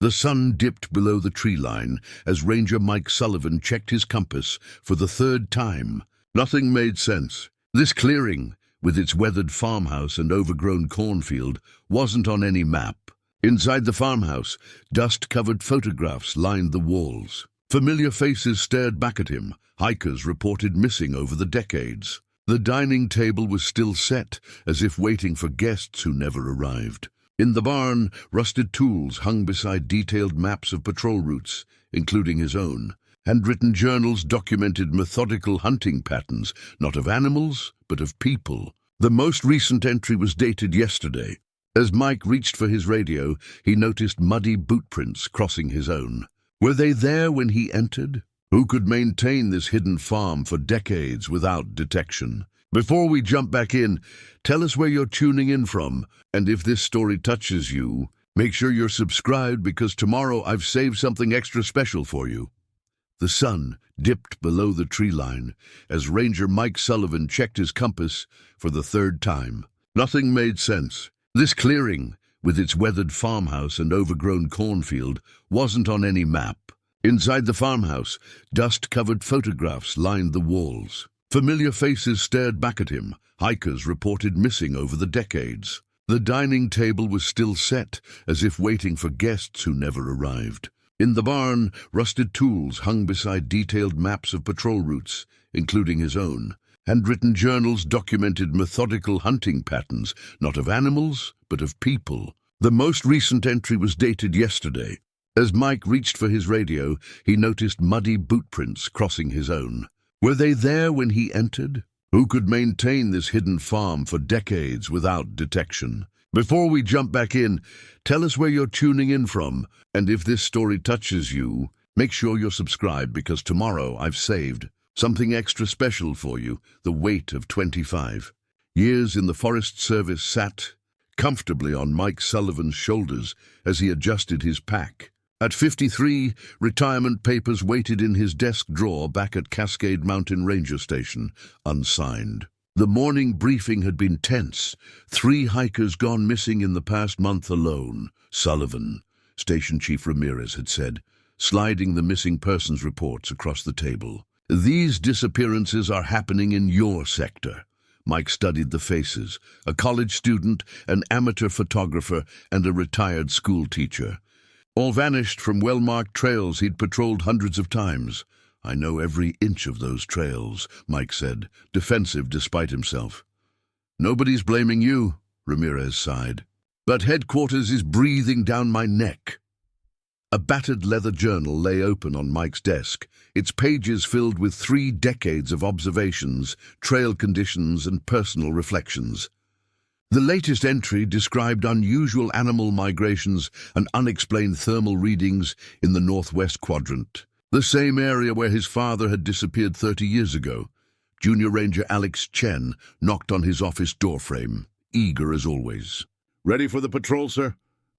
The sun dipped below the tree line as Ranger Mike Sullivan checked his compass for the third time. Nothing made sense. This clearing, with its weathered farmhouse and overgrown cornfield, wasn't on any map. Inside the farmhouse, dust-covered photographs lined the walls. Familiar faces stared back at him, hikers reported missing over the decades. The dining table was still set, as if waiting for guests who never arrived. In the barn, rusted tools hung beside detailed maps of patrol routes, including his own. Handwritten journals documented methodical hunting patterns, not of animals, but of people. The most recent entry was dated yesterday. As Mike reached for his radio, he noticed muddy boot prints crossing his own. Were they there when he entered? Who could maintain this hidden farm for decades without detection? Before we jump back in, tell us where you're tuning in from, and if this story touches you, make sure you're subscribed because tomorrow I've saved something extra special for you. The sun dipped below the tree line as Ranger Mike Sullivan checked his compass for the third time. Nothing made sense. This clearing, with its weathered farmhouse and overgrown cornfield, wasn't on any map. Inside the farmhouse, dust-covered photographs lined the walls. Familiar faces stared back at him, hikers reported missing over the decades. The dining table was still set, as if waiting for guests who never arrived. In the barn, rusted tools hung beside detailed maps of patrol routes, including his own. Handwritten journals documented methodical hunting patterns, not of animals, but of people. The most recent entry was dated yesterday. As Mike reached for his radio, he noticed muddy boot prints crossing his own. Were they there when he entered? Who could maintain this hidden farm for decades without detection? Before we jump back in, tell us where you're tuning in from, and if this story touches you, make sure you're subscribed because tomorrow I've saved something extra special for you, the weight of 25 years in the Forest Service sat comfortably on Mike Sullivan's shoulders as he adjusted his pack. At 53, retirement papers waited in his desk drawer back at Cascade Mountain Ranger Station, unsigned. The morning briefing had been tense. 3 hikers gone missing in the past month alone. Sullivan, Station Chief Ramirez had said, sliding the missing persons reports across the table. These disappearances are happening in your sector. Mike studied the faces, a college student, an amateur photographer, and a retired school teacher. All vanished from well-marked trails he'd patrolled hundreds of times. I know every inch of those trails, Mike said, defensive despite himself. Nobody's blaming you, Ramirez sighed. But headquarters is breathing down my neck. A battered leather journal lay open on Mike's desk, its pages filled with 3 decades of observations, trail conditions, and personal reflections. The latest entry described unusual animal migrations and unexplained thermal readings in the northwest quadrant, the same area where his father had disappeared 30 years ago. Junior Ranger Alex Chen knocked on his office doorframe, eager as always. "Ready for the patrol, sir?"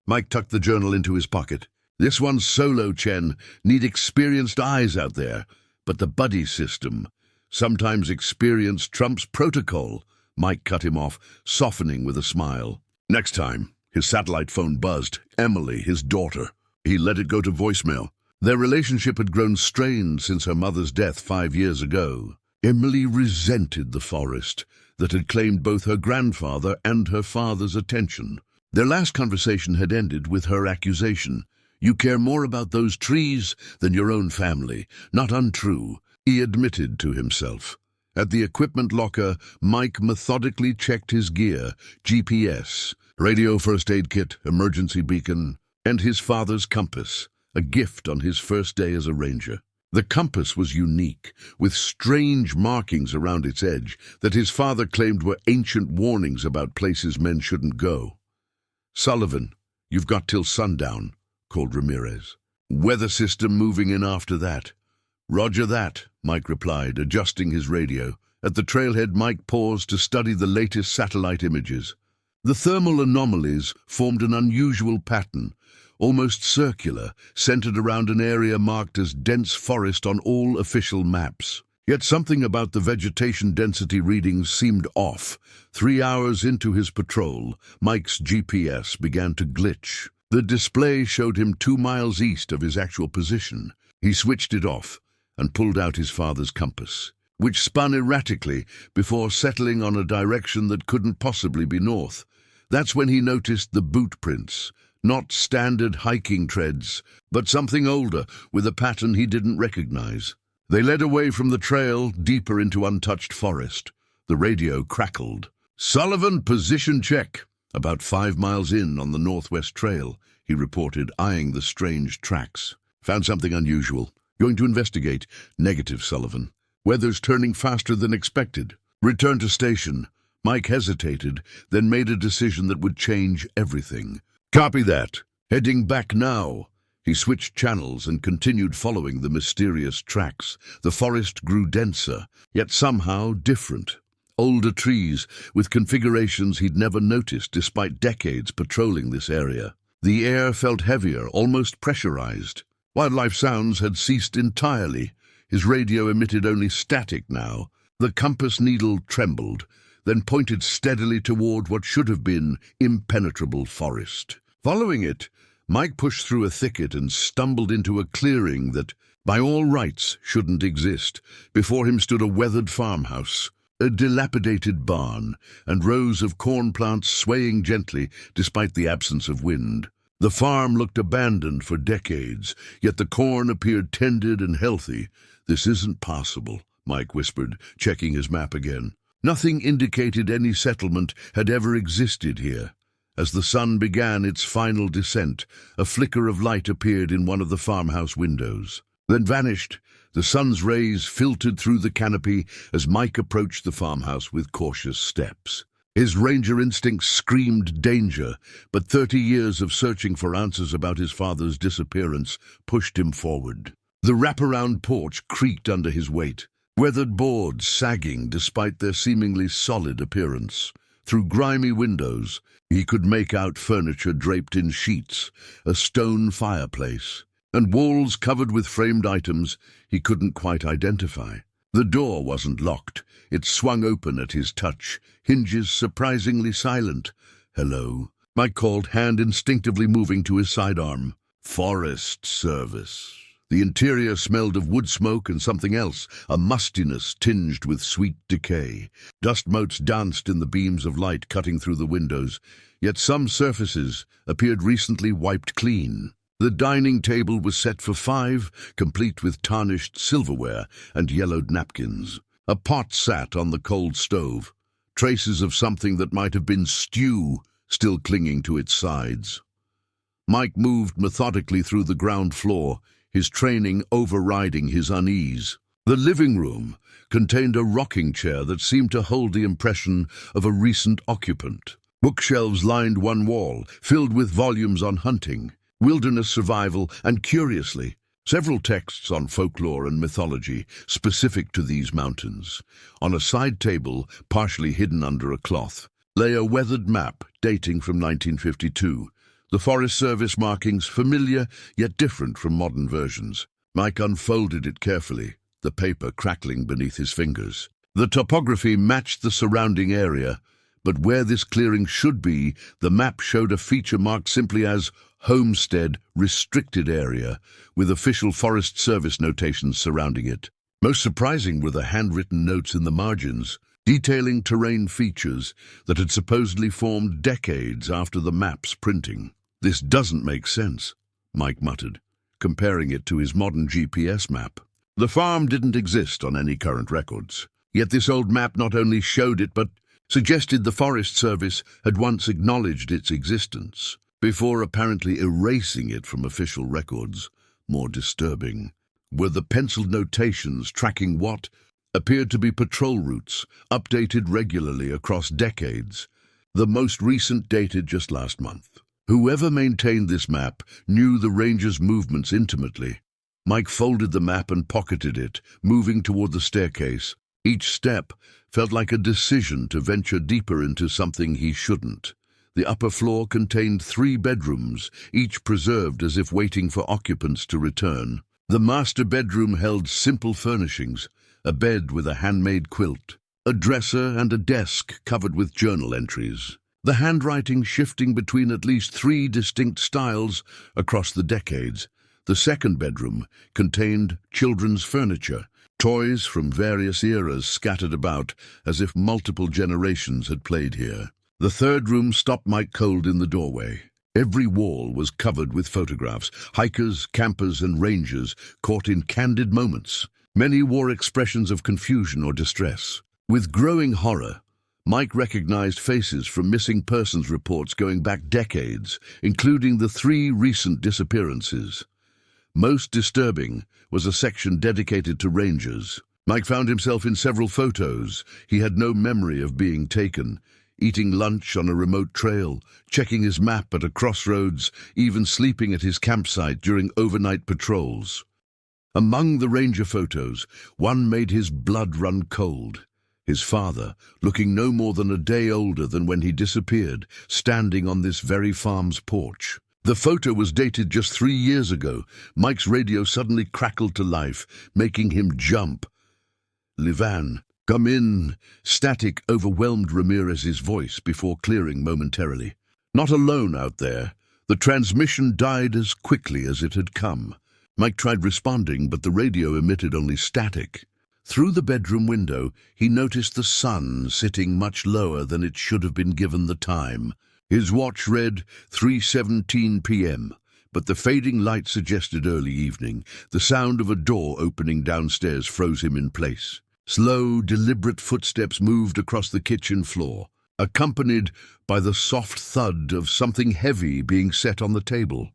Mike tucked the journal into his pocket. "This one's solo, Chen. Need experienced eyes out there. But the buddy system. Sometimes experience trumps protocol." Mike cut him off, softening with a smile. "Next time." His satellite phone buzzed. Emily, his daughter. He let it go to voicemail. Their relationship had grown strained since her mother's death 5 years ago. Emily resented the forest that had claimed both her grandfather and her father's attention. Their last conversation had ended with her accusation. "You care more about those trees than your own family." Not untrue, he admitted to himself. At the equipment locker, Mike methodically checked his gear, GPS, radio first aid kit, emergency beacon, and his father's compass, a gift on his first day as a ranger. The compass was unique, with strange markings around its edge that his father claimed were ancient warnings about places men shouldn't go. "Sullivan, you've got till sundown," called Ramirez. "Weather system moving in after that." "Roger that," Mike replied, adjusting his radio. At the trailhead, Mike paused to study the latest satellite images. The thermal anomalies formed an unusual pattern, almost circular, centered around an area marked as dense forest on all official maps. Yet something about the vegetation density readings seemed off. 3 hours into his patrol, Mike's GPS began to glitch. The display showed him 2 miles east of his actual position. He switched it off and pulled out his father's compass, which spun erratically before settling on a direction that couldn't possibly be north. That's when he noticed the boot prints, not standard hiking treads, but something older with a pattern he didn't recognize. They led away from the trail deeper into untouched forest. The radio crackled. "Sullivan, position check." "About 5 miles in on the northwest trail," he reported, eyeing the strange tracks. "Found something unusual. Going to investigate." "Negative, Sullivan. Weather's turning faster than expected. Return to station." Mike hesitated, then made a decision that would change everything. "Copy that. Heading back now." He switched channels and continued following the mysterious tracks. The forest grew denser, yet somehow different. Older trees with configurations he'd never noticed despite decades patrolling this area. The air felt heavier, almost pressurized. Wildlife sounds had ceased entirely. His radio emitted only static now. The compass needle trembled, then pointed steadily toward what should have been impenetrable forest. Following it, Mike pushed through a thicket and stumbled into a clearing that, by all rights, shouldn't exist. Before him stood a weathered farmhouse, a dilapidated barn, and rows of corn plants swaying gently despite the absence of wind. The farm looked abandoned for decades, yet the corn appeared tended and healthy. "This isn't possible," Mike whispered, checking his map again. Nothing indicated any settlement had ever existed here. As the sun began its final descent, a flicker of light appeared in one of the farmhouse windows, then vanished. The sun's rays filtered through the canopy as Mike approached the farmhouse with cautious steps. His ranger instincts screamed danger, but 30 years of searching for answers about his father's disappearance pushed him forward. The wraparound porch creaked under his weight, weathered boards sagging despite their seemingly solid appearance. Through grimy windows, he could make out furniture draped in sheets, a stone fireplace, and walls covered with framed items he couldn't quite identify. The door wasn't locked. It swung open at his touch, hinges surprisingly silent. "Hello," Mike called, hand instinctively moving to his sidearm. "Forest Service." The interior smelled of wood smoke and something else, a mustiness tinged with sweet decay. Dust motes danced in the beams of light cutting through the windows, yet some surfaces appeared recently wiped clean. The dining table was set for 5, complete with tarnished silverware and yellowed napkins. A pot sat on the cold stove, traces of something that might have been stew still clinging to its sides. Mike moved methodically through the ground floor, his training overriding his unease. The living room contained a rocking chair that seemed to hold the impression of a recent occupant. Bookshelves lined one wall, filled with volumes on hunting, wilderness survival, and, curiously, several texts on folklore and mythology specific to these mountains. On a side table, partially hidden under a cloth, lay a weathered map dating from 1952. The Forest Service markings familiar yet different from modern versions. Mike unfolded it carefully, the paper crackling beneath his fingers. The topography matched the surrounding area, but where this clearing should be, the map showed a feature marked simply as Homestead Restricted Area, with official Forest Service notations surrounding it. Most surprising were the handwritten notes in the margins, detailing terrain features that had supposedly formed decades after the map's printing. "This doesn't make sense," Mike muttered, comparing it to his modern GPS map. The farm didn't exist on any current records, yet this old map not only showed it but suggested the Forest Service had once acknowledged its existence, before apparently erasing it from official records. More disturbing were the penciled notations tracking what appeared to be patrol routes, updated regularly across decades, the most recent dated just last month. Whoever maintained this map knew the ranger's movements intimately. Mike folded the map and pocketed it, moving toward the staircase. Each step felt like a decision to venture deeper into something he shouldn't. The upper floor contained 3 bedrooms, each preserved as if waiting for occupants to return. The master bedroom held simple furnishings, a bed with a handmade quilt, a dresser and a desk covered with journal entries. the handwriting shifting between at least 3 distinct styles across the decades. The second bedroom contained children's furniture, toys from various eras scattered about as if multiple generations had played here. The third room stopped Mike cold in the doorway. Every wall was covered with photographs, hikers, campers, and rangers caught in candid moments. Many wore expressions of confusion or distress. With growing horror, Mike recognized faces from missing persons reports going back decades, including the 3 recent disappearances. Most disturbing was a section dedicated to rangers. Mike found himself in several photos he had no memory of being taken, eating lunch on a remote trail, checking his map at a crossroads, even sleeping at his campsite during overnight patrols. Among the ranger photos, one made his blood run cold. His father, looking no more than a day older than when he disappeared, standing on this very farm's porch. The photo was dated just 3 years ago. Mike's radio suddenly crackled to life, making him jump. "Livan, come in." Static overwhelmed Ramirez's voice before clearing momentarily. Not alone out there. The transmission died as quickly as it had come. Mike tried responding, but the radio emitted only static. Through the bedroom window, he noticed the sun sitting much lower than it should have been given the time. His watch read 3:17 p.m., but the fading light suggested early evening. The sound of a door opening downstairs froze him in place. Slow, deliberate footsteps moved across the kitchen floor, accompanied by the soft thud of something heavy being set on the table.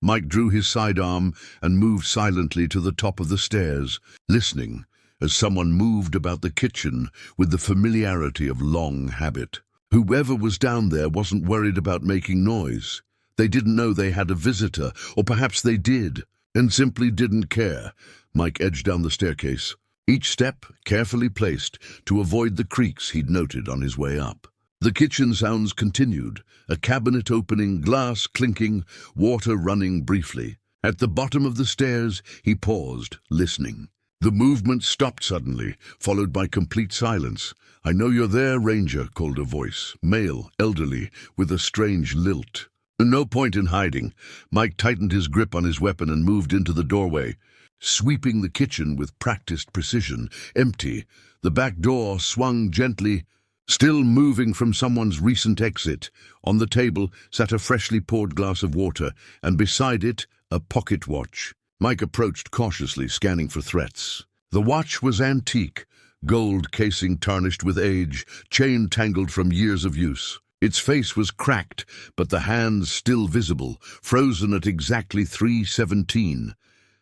Mike drew his sidearm and moved silently to the top of the stairs, listening as someone moved about the kitchen with the familiarity of long habit. Whoever was down there wasn't worried about making noise. They didn't know they had a visitor, or perhaps they did, and simply didn't care. Mike edged down the staircase, each step carefully placed to avoid the creaks he'd noted on his way up. The kitchen sounds continued, a cabinet opening, glass clinking, water running briefly. At the bottom of the stairs, he paused, listening. The movement stopped suddenly, followed by complete silence. "I know you're there, Ranger," called a voice, male, elderly, with a strange lilt. No point in hiding. Mike tightened his grip on his weapon and moved into the doorway, sweeping the kitchen with practiced precision. Empty. The back door swung gently, still moving from someone's recent exit. On the table sat a freshly poured glass of water, and beside it, a pocket watch. Mike approached cautiously, scanning for threats. The watch was antique, gold casing tarnished with age, chain tangled from years of use. Its face was cracked, but the hands still visible, frozen at exactly 3:17.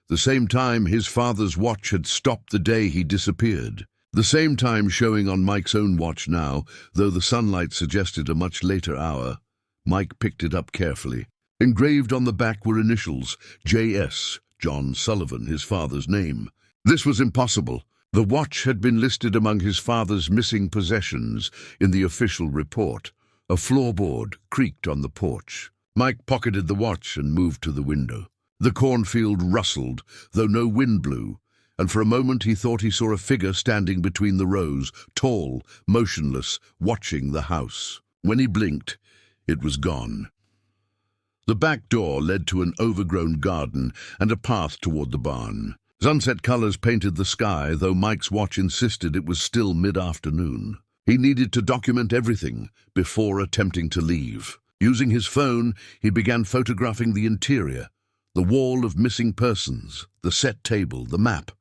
The same time his father's watch had stopped the day he disappeared. The same time showing on Mike's own watch now, though the sunlight suggested a much later hour. Mike picked it up carefully. Engraved on the back were initials, J.S., John Sullivan, his father's name. This was impossible. The watch had been listed among his father's missing possessions in the official report. A floorboard creaked on the porch. Mike pocketed the watch and moved to the window. The cornfield rustled, though no wind blew, and for a moment he thought he saw a figure standing between the rows, tall, motionless, watching the house. When he blinked, it was gone. The back door led to an overgrown garden and a path toward the barn. Sunset colors painted the sky, though Mike's watch insisted it was still mid-afternoon. He needed to document everything before attempting to leave. Using his phone, he began photographing the interior, the wall of missing persons, the set table, the map.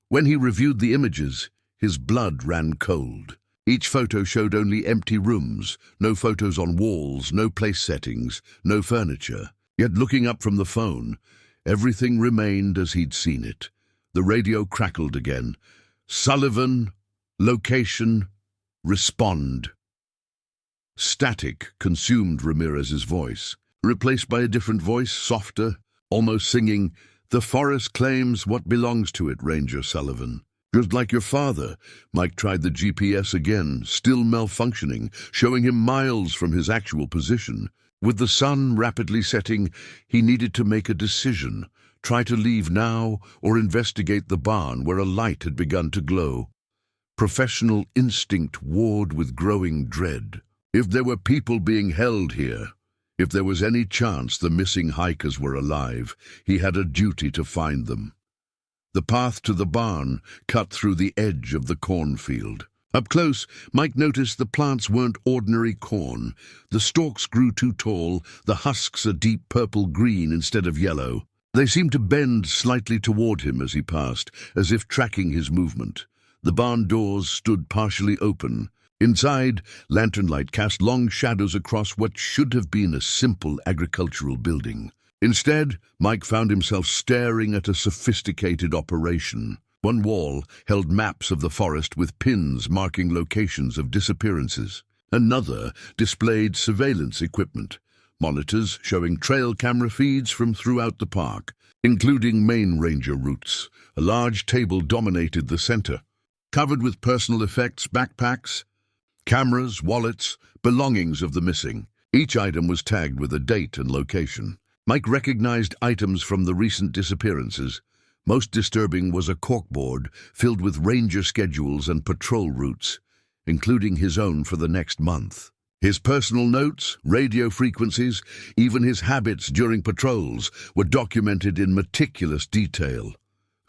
When he reviewed the images, his blood ran cold. Each photo showed only empty rooms, no photos on walls, no place settings, no furniture. Yet looking up from the phone, everything remained as he'd seen it. The radio crackled again. "Sullivan, location, respond." Static consumed Ramirez's voice, replaced by a different voice, softer, almost singing, "The forest claims what belongs to it, Ranger Sullivan." Just like your father, Mike tried the GPS again, still malfunctioning, showing him miles from his actual position. With the sun rapidly setting, he needed to make a decision. Try to leave now or investigate the barn where a light had begun to glow. Professional instinct warred with growing dread. If there were people being held here, if there was any chance the missing hikers were alive, he had a duty to find them. The path to the barn cut through the edge of the cornfield. Up close, Mike noticed the plants weren't ordinary corn. The stalks grew too tall, the husks a deep purple-green instead of yellow. They seemed to bend slightly toward him as he passed, as if tracking his movement. The barn doors stood partially open. Inside, lantern light cast long shadows across what should have been a simple agricultural building. Instead, Mike found himself staring at a sophisticated operation. One wall held maps of the forest with pins marking locations of disappearances. Another displayed surveillance equipment, monitors showing trail camera feeds from throughout the park, including main ranger routes. A large table dominated the center, covered with personal effects, backpacks, cameras, wallets, belongings of the missing. Each item was tagged with a date and location. Mike recognized items from the recent disappearances. Most disturbing was a corkboard filled with ranger schedules and patrol routes, including his own for the next month. His personal notes, radio frequencies, even his habits during patrols were documented in meticulous detail.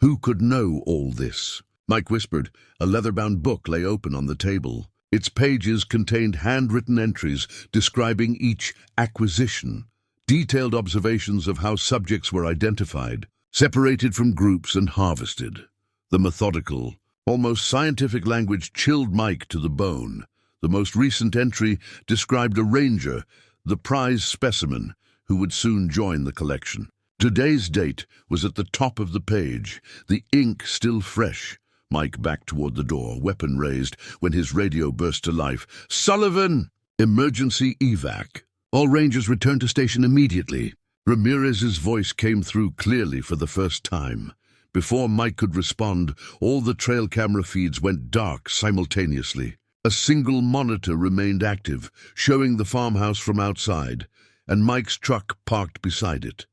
Who could know all this? Mike whispered. A leather-bound book lay open on the table. Its pages contained handwritten entries describing each acquisition, detailed observations of how subjects were identified, separated from groups and harvested. The methodical, almost scientific language chilled Mike to the bone. The most recent entry described a ranger, the prize specimen, who would soon join the collection. Today's date was at the top of the page, the ink still fresh. Mike backed toward the door, weapon raised, when his radio burst to life. "Sullivan! Emergency evac. All rangers return to station immediately." Ramirez's voice came through clearly for the first time. Before Mike could respond, all the trail camera feeds went dark simultaneously. A single monitor remained active, showing the farmhouse from outside, and Mike's truck parked beside it.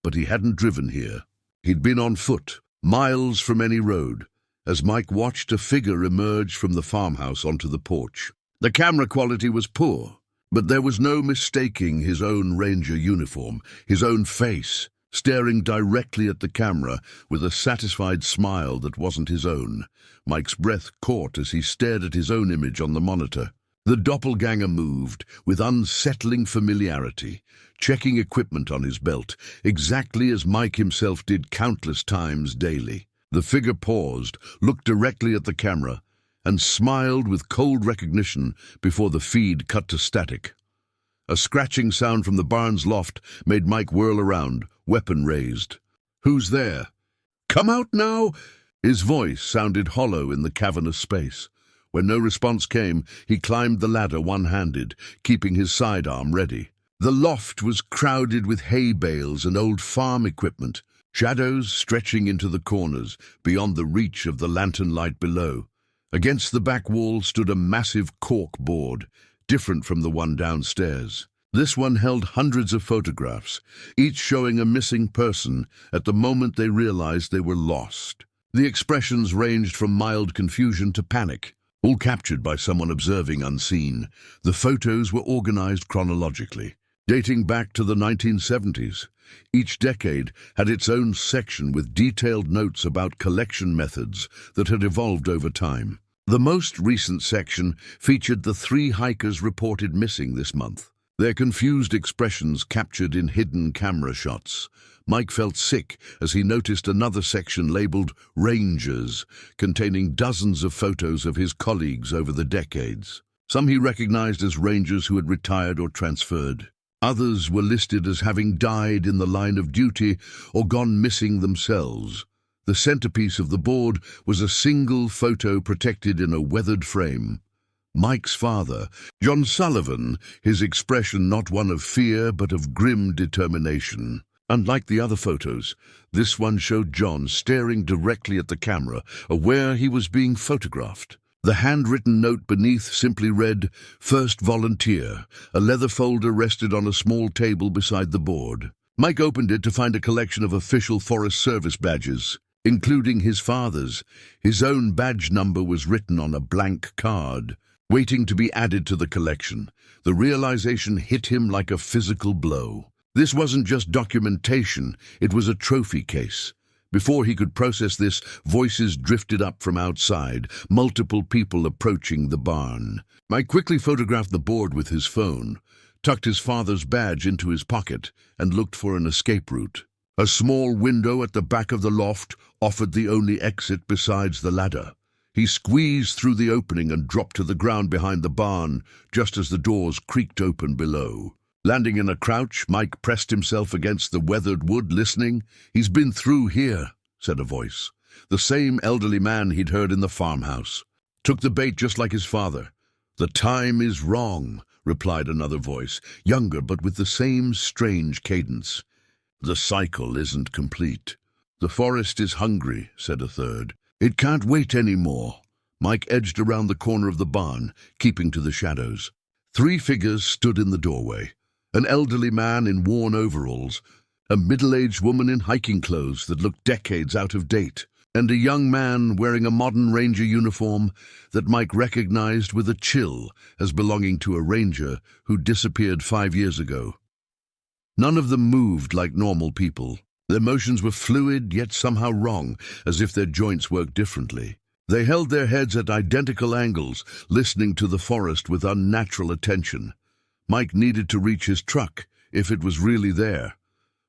But he hadn't driven here. He'd been on foot, miles from any road, as Mike watched a figure emerge from the farmhouse onto the porch. The camera quality was poor, but there was no mistaking his own ranger uniform, his own face, staring directly at the camera with a satisfied smile that wasn't his own. Mike's breath caught as he stared at his own image on the monitor. The doppelganger moved with unsettling familiarity, checking equipment on his belt, exactly as Mike himself did countless times daily. The figure paused, looked directly at the camera, and smiled with cold recognition before the feed cut to static. A scratching sound from the barn's loft made Mike whirl around, weapon raised. "Who's there?" "Come out now!" His voice sounded hollow in the cavernous space. When no response came, he climbed the ladder one-handed, keeping his sidearm ready. The loft was crowded with hay bales and old farm equipment, shadows stretching into the corners, beyond the reach of the lantern light below. Against the back wall stood a massive cork board, different from the one downstairs. This one held hundreds of photographs, each showing a missing person at the moment they realized they were lost. The expressions ranged from mild confusion to panic, all captured by someone observing unseen. The photos were organized chronologically, dating back to the 1970s. Each decade had its own section with detailed notes about collection methods that had evolved over time. The most recent section featured the 3 hikers reported missing this month, their confused expressions captured in hidden camera shots. Mike felt sick as he noticed another section labeled Rangers, containing dozens of photos of his colleagues over the decades. Some he recognized as rangers who had retired or transferred. Others were listed as having died in the line of duty or gone missing themselves. The centerpiece of the board was a single photo protected in a weathered frame. Mike's father, John Sullivan, his expression not one of fear but of grim determination. Unlike the other photos, this one showed John staring directly at the camera, aware he was being photographed. The handwritten note beneath simply read, "First Volunteer." A leather folder rested on a small table beside the board. Mike opened it to find a collection of official Forest Service badges, including his father's. His own badge number was written on a blank card. waiting to be added to the collection. The realization hit him like a physical blow. This wasn't just documentation, it was a trophy case. Before he could process this, voices drifted up from outside, multiple people approaching the barn. Mike quickly photographed the board with his phone, tucked his father's badge into his pocket, and looked for an escape route. A small window at the back of the loft offered the only exit besides the ladder. He squeezed through the opening and dropped to the ground behind the barn, just as the doors creaked open below. Landing in a crouch, Mike pressed himself against the weathered wood, listening. "He's been through here," said a voice. The same elderly man he'd heard in the farmhouse. "Took the bait just like his father." "The time is wrong," replied another voice, younger but with the same strange cadence. "The cycle isn't complete." "The forest is hungry," said a third. "It can't wait anymore." Mike edged around the corner of the barn, keeping to the shadows. 3 figures stood in the doorway. An elderly man in worn overalls, a middle-aged woman in hiking clothes that looked decades out of date, and a young man wearing a modern ranger uniform that Mike recognized with a chill as belonging to a ranger who disappeared 5 years ago. None of them moved like normal people. Their motions were fluid, yet somehow wrong, as if their joints worked differently. They held their heads at identical angles, listening to the forest with unnatural attention. Mike needed to reach his truck, if it was really there,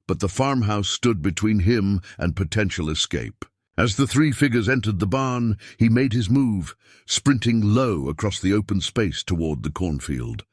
but the farmhouse stood between him and potential escape. As the 3 figures entered the barn, he made his move, sprinting low across the open space toward the cornfield.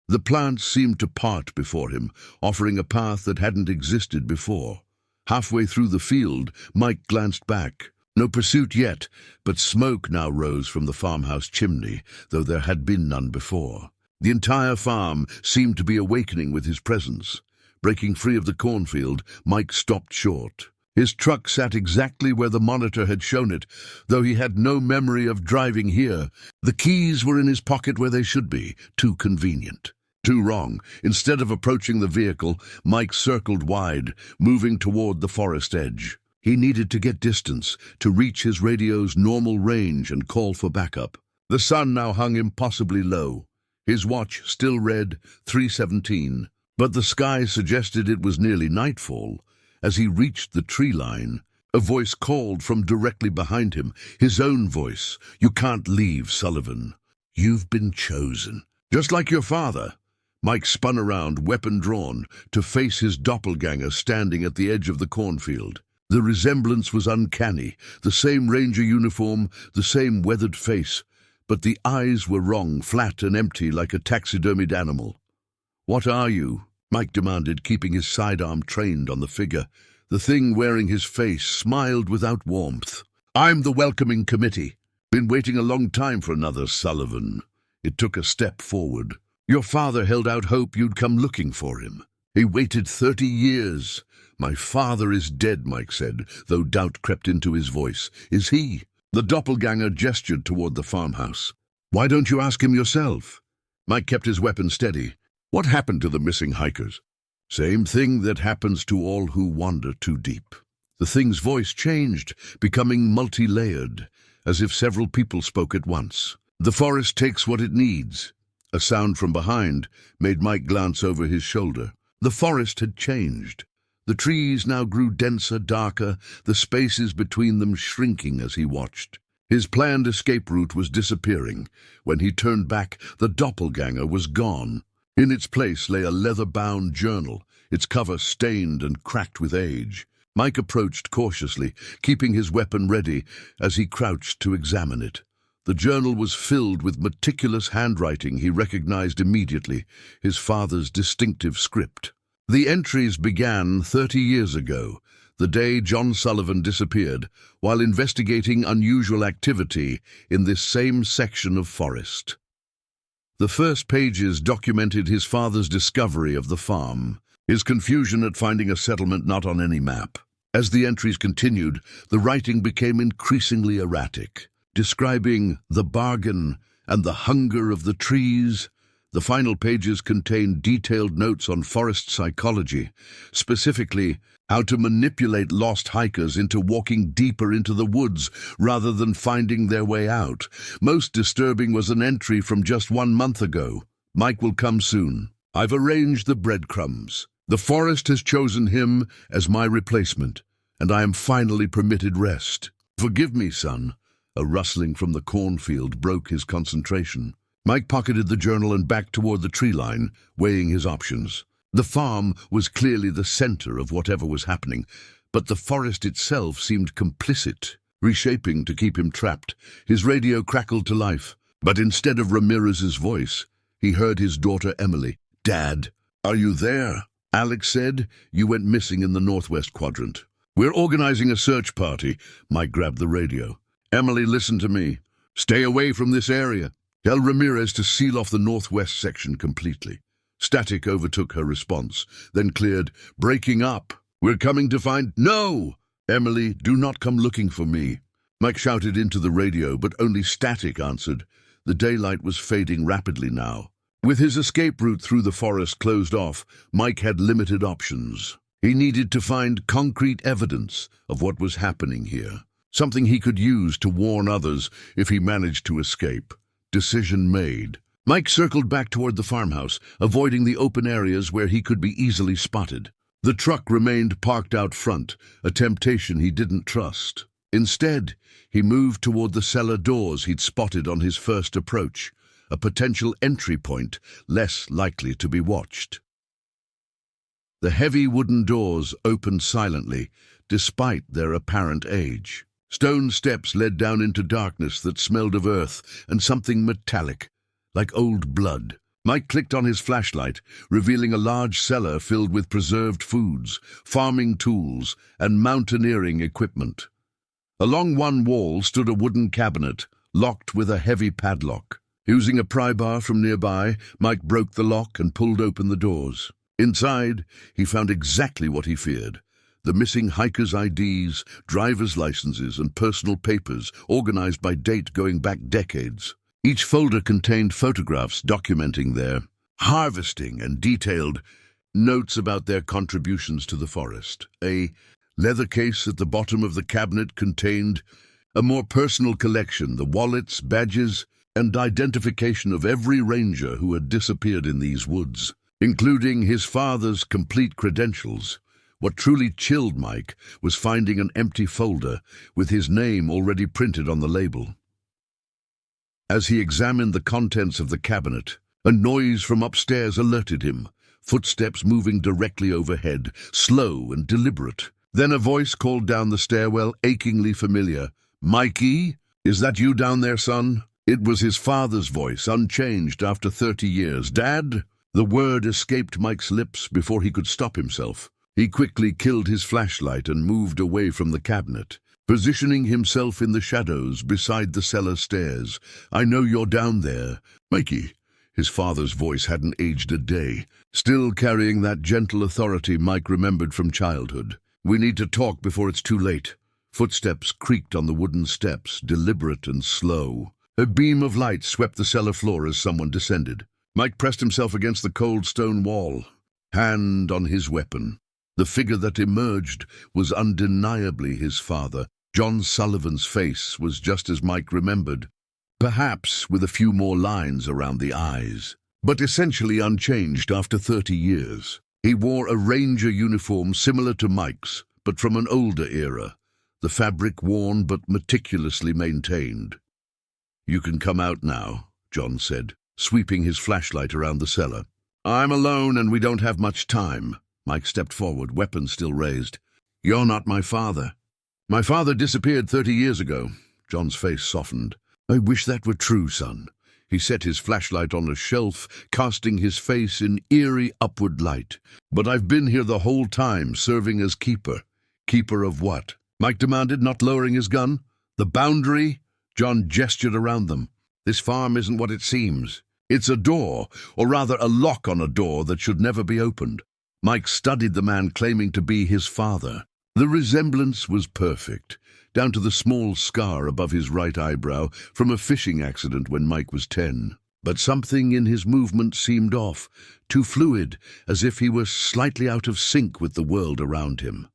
The plants seemed to part before him, offering a path that hadn't existed before. Halfway through the field, Mike glanced back. No pursuit yet, but smoke now rose from the farmhouse chimney, though there had been none before. The entire farm seemed to be awakening with his presence. Breaking free of the cornfield, Mike stopped short. His truck sat exactly where the monitor had shown it, though he had no memory of driving here. The keys were in his pocket where they should be. Too convenient. Too wrong. Instead of approaching the vehicle, Mike circled wide, moving toward the forest edge. He needed to get distance, to reach his radio's normal range and call for backup. The sun now hung impossibly low. His watch still read 3:17, but the sky suggested it was nearly nightfall. As he reached the tree line, a voice called from directly behind him, his own voice. "You can't leave, Sullivan. You've been chosen." "Just like your father." Mike spun around, weapon drawn, to face his doppelganger standing at the edge of the cornfield. The resemblance was uncanny, the same ranger uniform, the same weathered face, but the eyes were wrong, flat and empty like a taxidermied animal. "What are you?" Mike demanded, keeping his sidearm trained on the figure. The thing wearing his face smiled without warmth. "I'm the welcoming committee. Been waiting a long time for another Sullivan." It took a step forward. "Your father held out hope you'd come looking for him. He waited 30 years. "My father is dead," Mike said, though doubt crept into his voice. "Is he?" The doppelganger gestured toward the farmhouse. "Why don't you ask him yourself?" Mike kept his weapon steady. "What happened to the missing hikers?" "Same thing that happens to all who wander too deep." The thing's voice changed, becoming multi-layered, as if several people spoke at once. "The forest takes what it needs." A sound from behind made Mike glance over his shoulder. The forest had changed. The trees now grew denser, darker, the spaces between them shrinking as he watched. His planned escape route was disappearing. When he turned back, the doppelganger was gone. In its place lay a leather-bound journal, its cover stained and cracked with age. Mike approached cautiously, keeping his weapon ready as he crouched to examine it. The journal was filled with meticulous handwriting he recognized immediately, his father's distinctive script. The entries began 30 years ago, the day John Sullivan disappeared, while investigating unusual activity in this same section of forest. The first pages documented his father's discovery of the farm, his confusion at finding a settlement not on any map. As the entries continued, the writing became increasingly erratic, describing the bargain and the hunger of the trees. The final pages contained detailed notes on forest psychology, specifically how to manipulate lost hikers into walking deeper into the woods rather than finding their way out. Most disturbing was an entry from just 1 month ago. Mike will come soon. I've arranged the breadcrumbs. The forest has chosen him as my replacement, and I am finally permitted rest. Forgive me, son. A rustling from the cornfield broke his concentration. Mike pocketed the journal and backed toward the tree line, weighing his options. The farm was clearly the center of whatever was happening, but the forest itself seemed complicit, reshaping to keep him trapped. His radio crackled to life, but instead of Ramirez's voice, he heard his daughter Emily. "Dad, are you there?" Alex said. "You went missing in the northwest quadrant." "We're organizing a search party." Mike grabbed the radio. "Emily, listen to me. Stay away from this area. Tell Ramirez to seal off the northwest section completely." Static overtook her response, then cleared. "Breaking up. We're coming to find—" "No! Emily, do not come looking for me." Mike shouted into the radio, but only Static answered. The daylight was fading rapidly now. With his escape route through the forest closed off, Mike had limited options. He needed to find concrete evidence of what was happening here, something he could use to warn others if he managed to escape. Decision made. Mike circled back toward the farmhouse, avoiding the open areas where he could be easily spotted. The truck remained parked out front, a temptation he didn't trust. Instead, he moved toward the cellar doors he'd spotted on his first approach, a potential entry point less likely to be watched. The heavy wooden doors opened silently, despite their apparent age. Stone steps led down into darkness that smelled of earth and something metallic, like old blood. Mike clicked on his flashlight, revealing a large cellar filled with preserved foods, farming tools, and mountaineering equipment. Along one wall stood a wooden cabinet, locked with a heavy padlock. Using a pry bar from nearby, Mike broke the lock and pulled open the doors. Inside, he found exactly what he feared. The missing hikers' IDs, driver's licenses, and personal papers, organized by date going back decades. Each folder contained photographs documenting their harvesting and detailed notes about their contributions to the forest. A leather case at the bottom of the cabinet contained a more personal collection, the wallets, badges, and identification of every ranger who had disappeared in these woods, including his father's complete credentials. What truly chilled Mike was finding an empty folder with his name already printed on the label. As he examined the contents of the cabinet, a noise from upstairs alerted him, footsteps moving directly overhead, slow and deliberate. Then a voice called down the stairwell, achingly familiar. "Mikey, is that you down there, son?" It was his father's voice, unchanged after 30 years. "Dad?" The word escaped Mike's lips before he could stop himself. He quickly killed his flashlight and moved away from the cabinet, positioning himself in the shadows beside the cellar stairs. "I know you're down there, Mikey." His father's voice hadn't aged a day, still carrying that gentle authority Mike remembered from childhood. "We need to talk before it's too late." Footsteps creaked on the wooden steps, deliberate and slow. A beam of light swept the cellar floor as someone descended. Mike pressed himself against the cold stone wall, hand on his weapon. The figure that emerged was undeniably his father. John Sullivan's face was just as Mike remembered, perhaps with a few more lines around the eyes, but essentially unchanged after 30 years. He wore a ranger uniform similar to Mike's, but from an older era, the fabric worn but meticulously maintained. "You can come out now," John said, sweeping his flashlight around the cellar. "I'm alone and we don't have much time." Mike stepped forward, weapon still raised. "You're not my father." "My father disappeared 30 years ago." John's face softened. "I wish that were true, son." He set his flashlight on a shelf, casting his face in eerie upward light. "But I've been here the whole time, serving as keeper." "Keeper of what?" Mike demanded, not lowering his gun. "The boundary?" John gestured around them. "This farm isn't what it seems. It's a door, or rather a lock on a door that should never be opened." Mike studied the man claiming to be his father. The resemblance was perfect, down to the small scar above his right eyebrow from a fishing accident when Mike was 10. But something in his movement seemed off, too fluid, as if he were slightly out of sync with the world around him.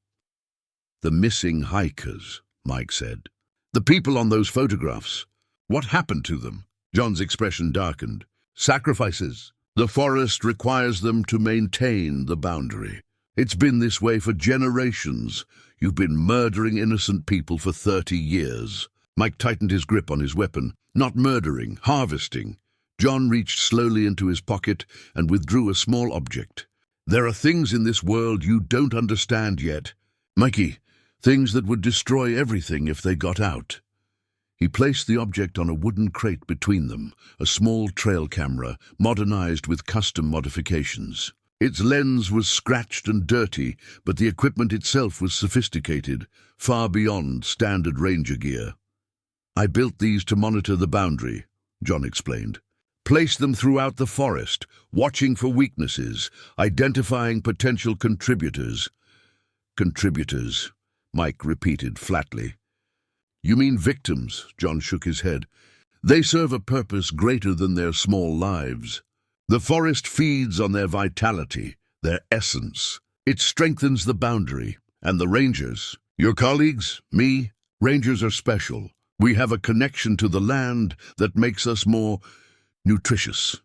The missing hikers, Mike said. The people on those photographs. What happened to them? John's expression darkened. Sacrifices. The forest requires them to maintain the boundary. It's been this way for generations. You've been murdering innocent people for 30 years. Mike tightened his grip on his weapon. Not murdering, harvesting. John reached slowly into his pocket and withdrew a small object. There are things in this world you don't understand yet. Mikey, things that would destroy everything if they got out. He placed the object on a wooden crate between them, a small trail camera, modernized with custom modifications. Its lens was scratched and dirty, but the equipment itself was sophisticated, far beyond standard ranger gear. I built these to monitor the boundary, John explained. Place them throughout the forest, watching for weaknesses, identifying potential contributors. Contributors, Mike repeated flatly. You mean victims, John shook his head. They serve a purpose greater than their small lives. The forest feeds on their vitality, their essence. It strengthens the boundary. And the rangers, your colleagues, me, rangers are special. We have a connection to the land that makes us more nutritious.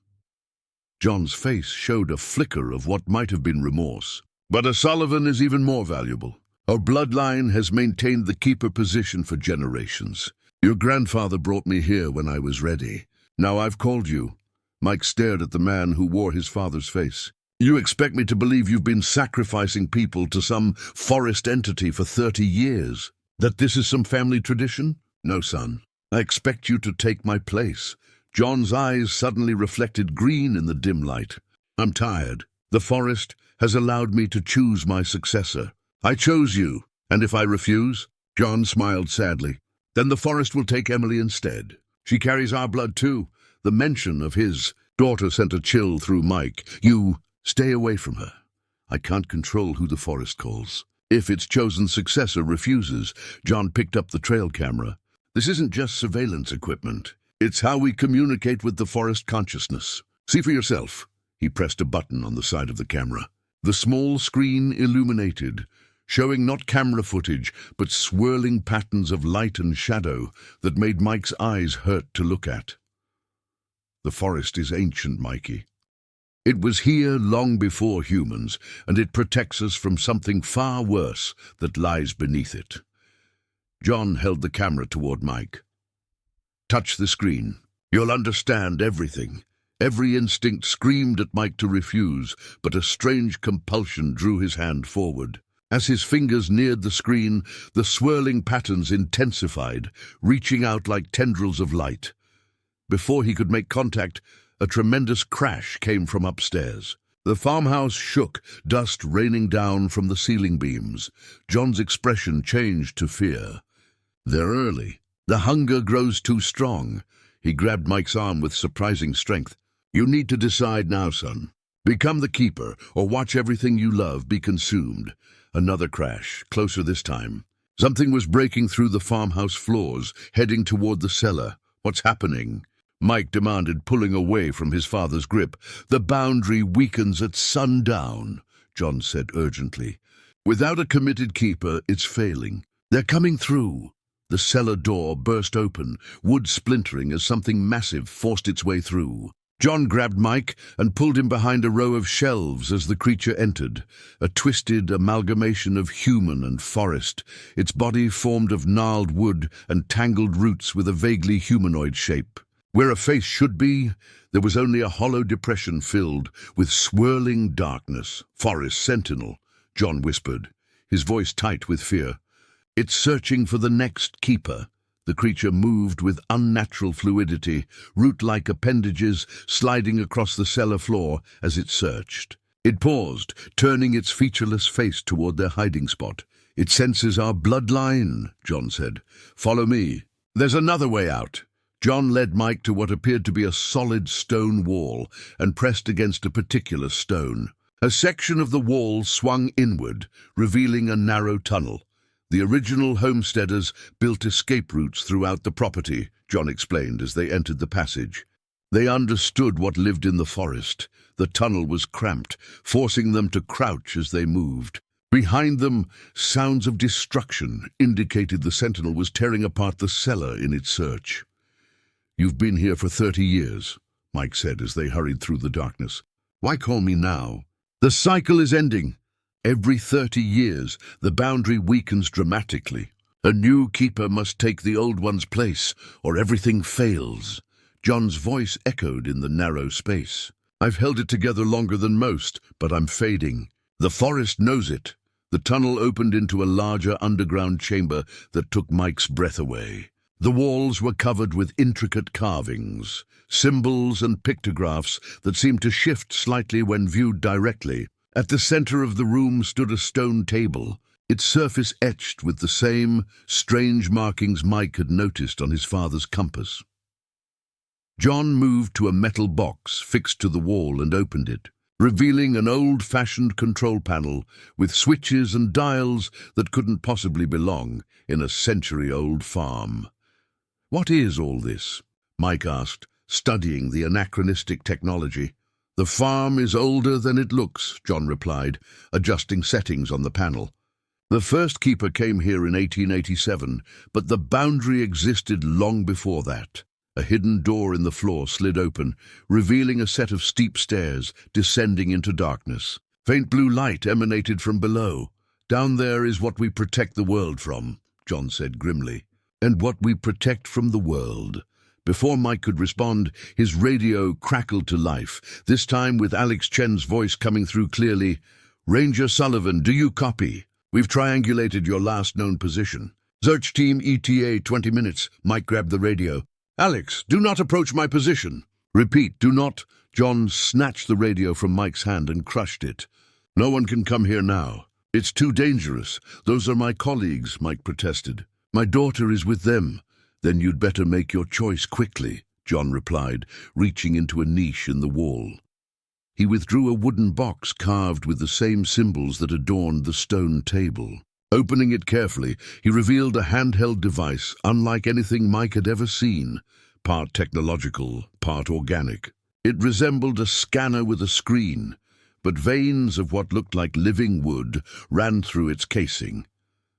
John's face showed a flicker of what might have been remorse. But a Sullivan is even more valuable. Our bloodline has maintained the keeper position for generations. Your grandfather brought me here when I was ready. Now I've called you. Mike stared at the man who wore his father's face. You expect me to believe you've been sacrificing people to some forest entity for 30 years? That this is some family tradition? No, son. I expect you to take my place. John's eyes suddenly reflected green in the dim light. I'm tired. The forest has allowed me to choose my successor. I chose you, and if I refuse, John smiled sadly, then the forest will take Emily instead. She carries our blood too. The mention of his daughter sent a chill through Mike. You stay away from her. I can't control who the forest calls. If its chosen successor refuses, John picked up the trail camera. This isn't just surveillance equipment. It's how we communicate with the forest consciousness. See for yourself. He pressed a button on the side of the camera. The small screen illuminated, showing not camera footage, but swirling patterns of light and shadow that made Mike's eyes hurt to look at. The forest is ancient, Mikey. It was here long before humans, and it protects us from something far worse that lies beneath it. John held the camera toward Mike. Touch the screen. You'll understand everything. Every instinct screamed at Mike to refuse, but a strange compulsion drew his hand forward. As his fingers neared the screen, the swirling patterns intensified, reaching out like tendrils of light. Before he could make contact, a tremendous crash came from upstairs. The farmhouse shook, dust raining down from the ceiling beams. John's expression changed to fear. They're early. The hunger grows too strong. He grabbed Mike's arm with surprising strength. You need to decide now, son. Become the keeper, or watch everything you love be consumed. Another crash, closer this time. Something was breaking through the farmhouse floors, heading toward the cellar. What's happening? Mike demanded, pulling away from his father's grip. The boundary weakens at sundown, John said urgently. Without a committed keeper, it's failing. They're coming through. The cellar door burst open, wood splintering as something massive forced its way through. John grabbed Mike and pulled him behind a row of shelves as the creature entered, a twisted amalgamation of human and forest, its body formed of gnarled wood and tangled roots with a vaguely humanoid shape. Where a face should be, there was only a hollow depression filled with swirling darkness. Forest sentinel, John whispered, his voice tight with fear. It's searching for the next keeper. The creature moved with unnatural fluidity, root-like appendages sliding across the cellar floor as it searched. It paused, turning its featureless face toward their hiding spot. It senses our bloodline, John said. Follow me. There's another way out. John led Mike to what appeared to be a solid stone wall and pressed against a particular stone. A section of the wall swung inward, revealing a narrow tunnel. The original homesteaders built escape routes throughout the property, John explained as they entered the passage. They understood what lived in the forest. The tunnel was cramped, forcing them to crouch as they moved. Behind them, sounds of destruction indicated the sentinel was tearing apart the cellar in its search. "You've been here for 30 years, Mike said as they hurried through the darkness. "Why call me now?" "The cycle is ending. Every 30 years, the boundary weakens dramatically. A new keeper must take the old one's place, or everything fails." John's voice echoed in the narrow space. "I've held it together longer than most, but I'm fading. The forest knows it." The tunnel opened into a larger underground chamber that took Mike's breath away. The walls were covered with intricate carvings, symbols and pictographs that seemed to shift slightly when viewed directly. At the center of the room stood a stone table, its surface etched with the same strange markings Mike had noticed on his father's compass. John moved to a metal box fixed to the wall and opened it, revealing an old-fashioned control panel with switches and dials that couldn't possibly belong in a century-old farm. "What is all this?" Mike asked, studying the anachronistic technology. "The farm is older than it looks," John replied, adjusting settings on the panel. "The first keeper came here in 1887, but the boundary existed long before that." A hidden door in the floor slid open, revealing a set of steep stairs descending into darkness. Faint blue light emanated from below. "Down there is what we protect the world from," John said grimly. "And what we protect from the world." Before Mike could respond, his radio crackled to life, this time with Alex Chen's voice coming through clearly. "Ranger Sullivan, do you copy? We've triangulated your last known position. Search team ETA 20 minutes. Mike grabbed the radio. "Alex, do not approach my position." "Repeat, do not." John snatched the radio from Mike's hand and crushed it. "No one can come here now. It's too dangerous. Those are my colleagues," Mike protested. "My daughter is with them." "Then you'd better make your choice quickly," John replied, reaching into a niche in the wall. He withdrew a wooden box carved with the same symbols that adorned the stone table. Opening it carefully, he revealed a handheld device unlike anything Mike had ever seen, part technological, part organic. It resembled a scanner with a screen, but veins of what looked like living wood ran through its casing.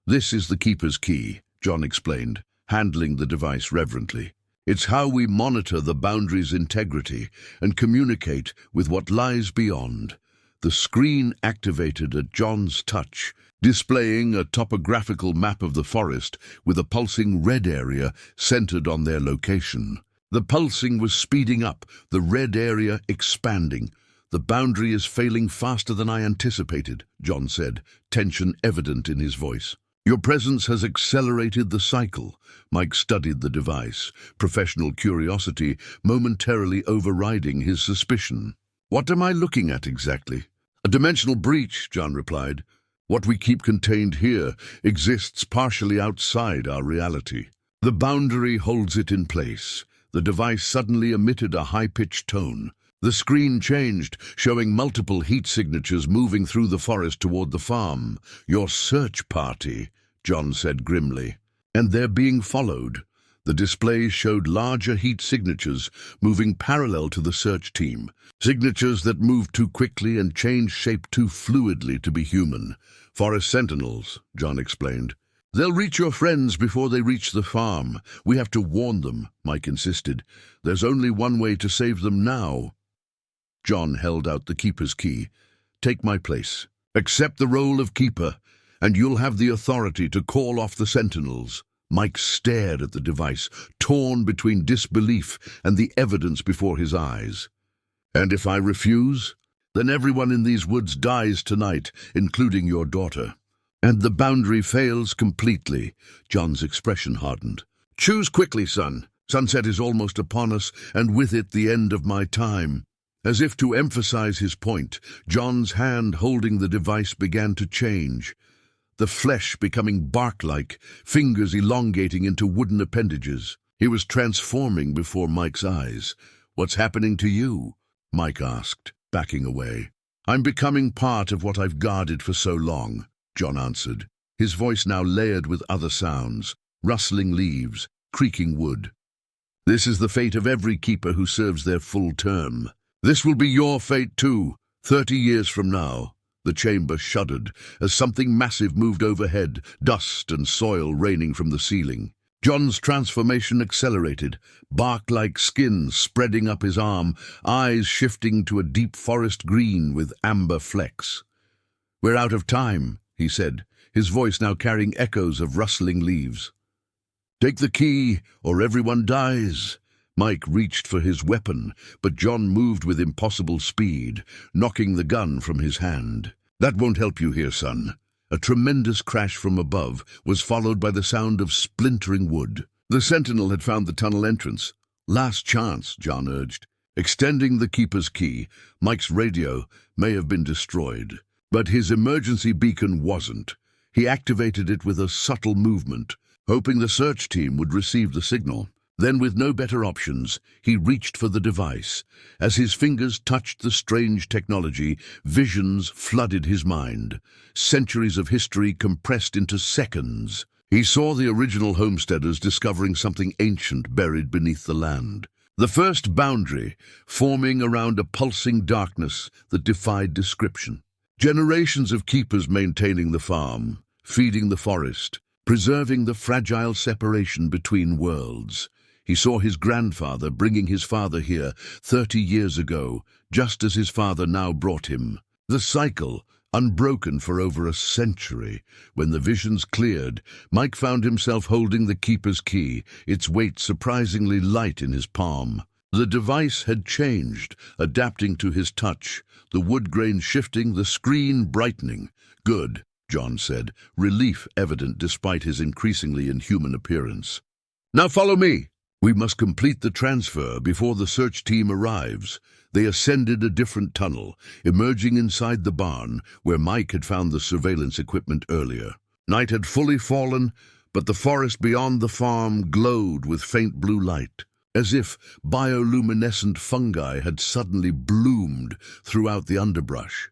"This is the Keeper's Key," John explained, handling the device reverently. "It's how we monitor the boundary's integrity and communicate with what lies beyond." The screen activated at John's touch, displaying a topographical map of the forest with a pulsing red area centered on their location. The pulsing was speeding up, the red area expanding. "The boundary is failing faster than I anticipated," John said, tension evident in his voice. "Your presence has accelerated the cycle." Mike studied the device, professional curiosity momentarily overriding his suspicion. "What am I looking at exactly?" "A dimensional breach," John replied. "What we keep contained here exists partially outside our reality. The boundary holds it in place." The device suddenly emitted a high-pitched tone. The screen changed, showing multiple heat signatures moving through the forest toward the farm. "Your search party," John said grimly. "And they're being followed." The display showed larger heat signatures moving parallel to the search team. Signatures that moved too quickly and changed shape too fluidly to be human. "Forest sentinels," John explained. "They'll reach your friends before they reach the farm. We have to warn them," Mike insisted. "There's only one way to save them now." John held out the Keeper's Key. "Take my place. Accept the role of Keeper, and you'll have the authority to call off the sentinels." Mike stared at the device, torn between disbelief and the evidence before his eyes. "And if I refuse? Then everyone in these woods dies tonight, including your daughter. And the boundary fails completely." John's expression hardened. "Choose quickly, son. Sunset is almost upon us, and with it the end of my time." As if to emphasize his point, John's hand holding the device began to change. The flesh becoming bark-like, fingers elongating into wooden appendages. He was transforming before Mike's eyes. "What's happening to you?" Mike asked, backing away. "I'm becoming part of what I've guarded for so long," John answered, his voice now layered with other sounds, rustling leaves, creaking wood. "This is the fate of every keeper who serves their full term. This will be your fate too, 30 years from now." The chamber shuddered as something massive moved overhead, dust and soil raining from the ceiling. John's transformation accelerated, bark-like skin spreading up his arm, eyes shifting to a deep forest green with amber flecks. "We're out of time," he said, his voice now carrying echoes of rustling leaves. "Take the key, or everyone dies." Mike reached for his weapon, but John moved with impossible speed, knocking the gun from his hand. "That won't help you here, son." A tremendous crash from above was followed by the sound of splintering wood. The sentinel had found the tunnel entrance. "Last chance," John urged. Extending the keeper's key, Mike's radio may have been destroyed, but his emergency beacon wasn't. He activated it with a subtle movement, hoping the search team would receive the signal. Then, with no better options, he reached for the device. As his fingers touched the strange technology, visions flooded his mind. Centuries of history compressed into seconds. He saw the original homesteaders discovering something ancient buried beneath the land. The first boundary, forming around a pulsing darkness that defied description. Generations of keepers maintaining the farm, feeding the forest, preserving the fragile separation between worlds. He saw his grandfather bringing his father here 30 years ago, just as his father now brought him. The cycle, unbroken for over a century. When the visions cleared, Mike found himself holding the keeper's key, its weight surprisingly light in his palm. The device had changed, adapting to his touch, the wood grain shifting, the screen brightening. "Good," John said, relief evident despite his increasingly inhuman appearance. "Now follow me." "We must complete the transfer before the search team arrives." They ascended a different tunnel, emerging inside the barn where Mike had found the surveillance equipment earlier. Night had fully fallen, but the forest beyond the farm glowed with faint blue light, as if bioluminescent fungi had suddenly bloomed throughout the underbrush.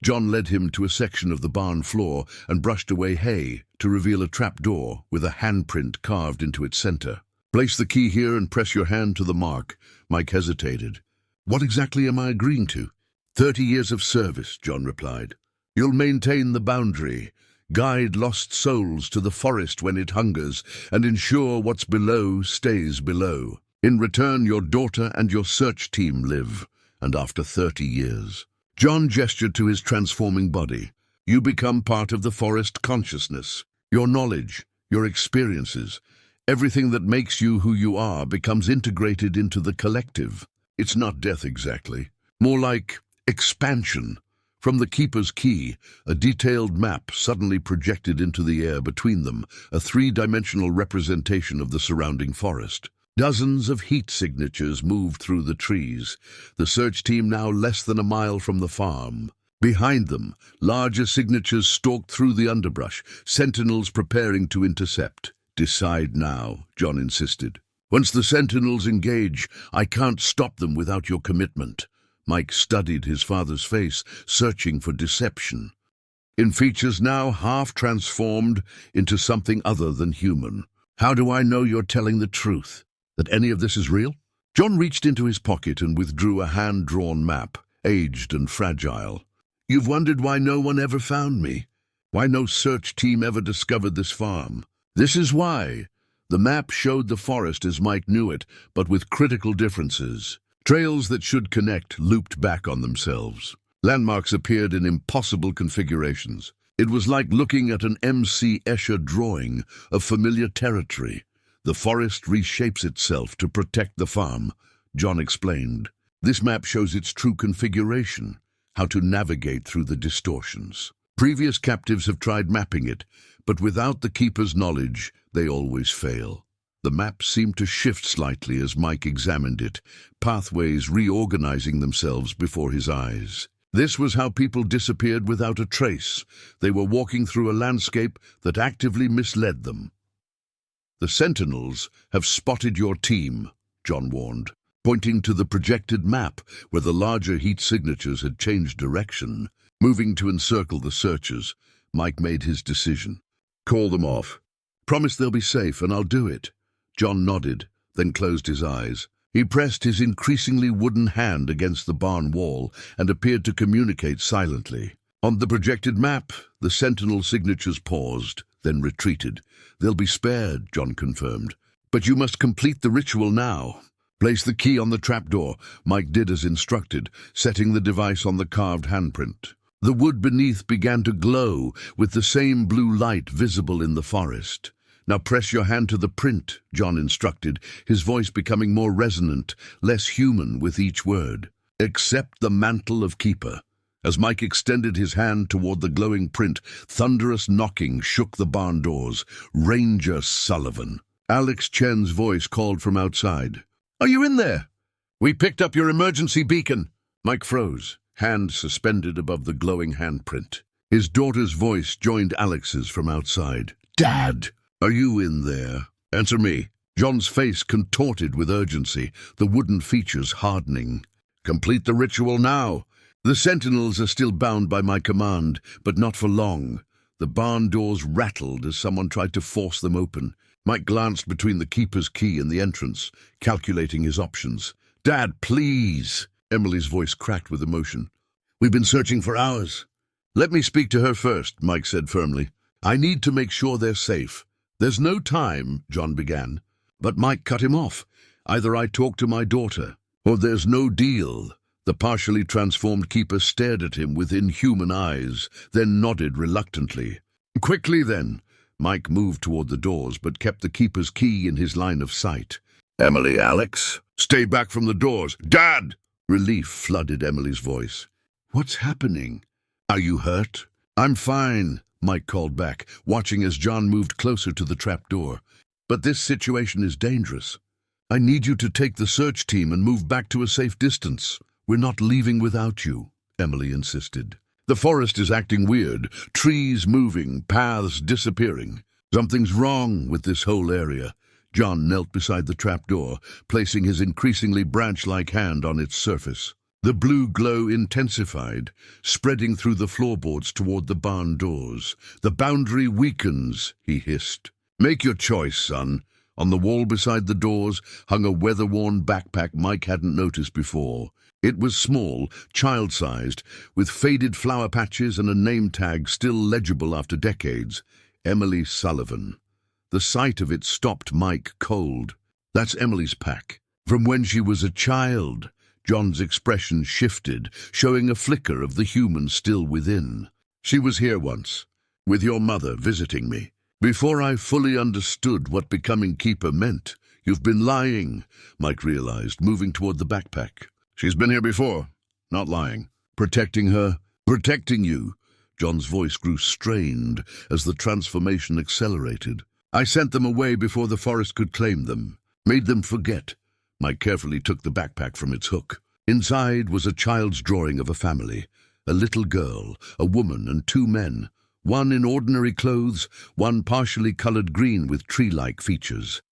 John led him to a section of the barn floor and brushed away hay to reveal a trapdoor with a handprint carved into its center. "Place the key here and press your hand to the mark." Mike hesitated. "What exactly am I agreeing to?" 30 years of service," John replied. "You'll maintain the boundary, guide lost souls to the forest when it hungers, and ensure what's below stays below. In return, your daughter and your search team live, and after 30 years. John gestured to his transforming body. "You become part of the forest consciousness. Your knowledge, your experiences, everything that makes you who you are becomes integrated into the collective. It's not death exactly, more like expansion." From the keeper's key, a detailed map suddenly projected into the air between them, a three-dimensional representation of the surrounding forest. Dozens of heat signatures moved through the trees, the search team now less than a mile from the farm. Behind them, larger signatures stalked through the underbrush, sentinels preparing to intercept. "Decide now," John insisted. "Once the sentinels engage, I can't stop them without your commitment." Mike studied his father's face, searching for deception. In features now half transformed into something other than human. "How do I know you're telling the truth? That any of this is real?" John reached into his pocket and withdrew a hand-drawn map, aged and fragile. "You've wondered why no one ever found me? Why no search team ever discovered this farm? This is why." The map showed the forest as Mike knew it, but with critical differences. Trails that should connect looped back on themselves. Landmarks appeared in impossible configurations. It was like looking at an M.C. Escher drawing of familiar territory. "The forest reshapes itself to protect the farm," John explained. "This map shows its true configuration, how to navigate through the distortions. Previous captives have tried mapping it, but without the keeper's knowledge, they always fail." The map seemed to shift slightly as Mike examined it, pathways reorganizing themselves before his eyes. This was how people disappeared without a trace. They were walking through a landscape that actively misled them. "The sentinels have spotted your team," John warned, pointing to the projected map where the larger heat signatures had changed direction. Moving to encircle the searchers, Mike made his decision. "Call them off. Promise they'll be safe, and I'll do it." John nodded, then closed his eyes. He pressed his increasingly wooden hand against the barn wall and appeared to communicate silently. On the projected map, the sentinel signatures paused, then retreated. They'll be spared, John confirmed. But you must complete the ritual now. Place the key on the trapdoor. Mike did as instructed, setting the device on the carved handprint. The wood beneath began to glow with the same blue light visible in the forest. Now press your hand to the print, John instructed, his voice becoming more resonant, less human with each word. Accept the mantle of Keeper. As Mike extended his hand toward the glowing print, thunderous knocking shook the barn doors. Ranger Sullivan. Alex Chen's voice called from outside. Are you in there? We picked up your emergency beacon. Mike froze, hand suspended above the glowing handprint. His daughter's voice joined Alex's from outside. Dad, are you in there? Answer me. John's face contorted with urgency, the wooden features hardening. Complete the ritual now. The sentinels are still bound by my command, but not for long. The barn doors rattled as someone tried to force them open. Mike glanced between the keeper's key and the entrance, calculating his options. Dad, please! Emily's voice cracked with emotion. We've been searching for hours. Let me speak to her first, Mike said firmly. I need to make sure they're safe. There's no time, John began. But Mike cut him off. Either I talk to my daughter, or there's no deal. The partially transformed keeper stared at him with inhuman eyes, then nodded reluctantly. Quickly, then. Mike moved toward the doors, but kept the keeper's key in his line of sight. Emily, Alex, stay back from the doors. Dad! Relief flooded Emily's voice. What's happening? Are you hurt? I'm fine, Mike called back, watching as John moved closer to the trapdoor. But this situation is dangerous. I need you to take the search team and move back to a safe distance. We're not leaving without you, Emily insisted. The forest is acting weird, trees moving, paths disappearing. Something's wrong with this whole area. John knelt beside the trapdoor, placing his increasingly branch-like hand on its surface. The blue glow intensified, spreading through the floorboards toward the barn doors. The boundary weakens, he hissed. Make your choice, son. On the wall beside the doors hung a weather-worn backpack Mike hadn't noticed before. It was small, child-sized, with faded flower patches and a name tag still legible after decades. Emily Sullivan. The sight of it stopped Mike cold. That's Emily's pack. From when she was a child. John's expression shifted, showing a flicker of the human still within. She was here once, with your mother visiting me. Before I fully understood what becoming Keeper meant. You've been lying, Mike realized, moving toward the backpack. She's been here before, not lying. Protecting her, protecting you. John's voice grew strained as the transformation accelerated. I sent them away before the forest could claim them. Made them forget. Mike carefully took the backpack from its hook. Inside was a child's drawing of a family. A little girl, a woman, and two men. One in ordinary clothes, one partially colored green with tree-like features.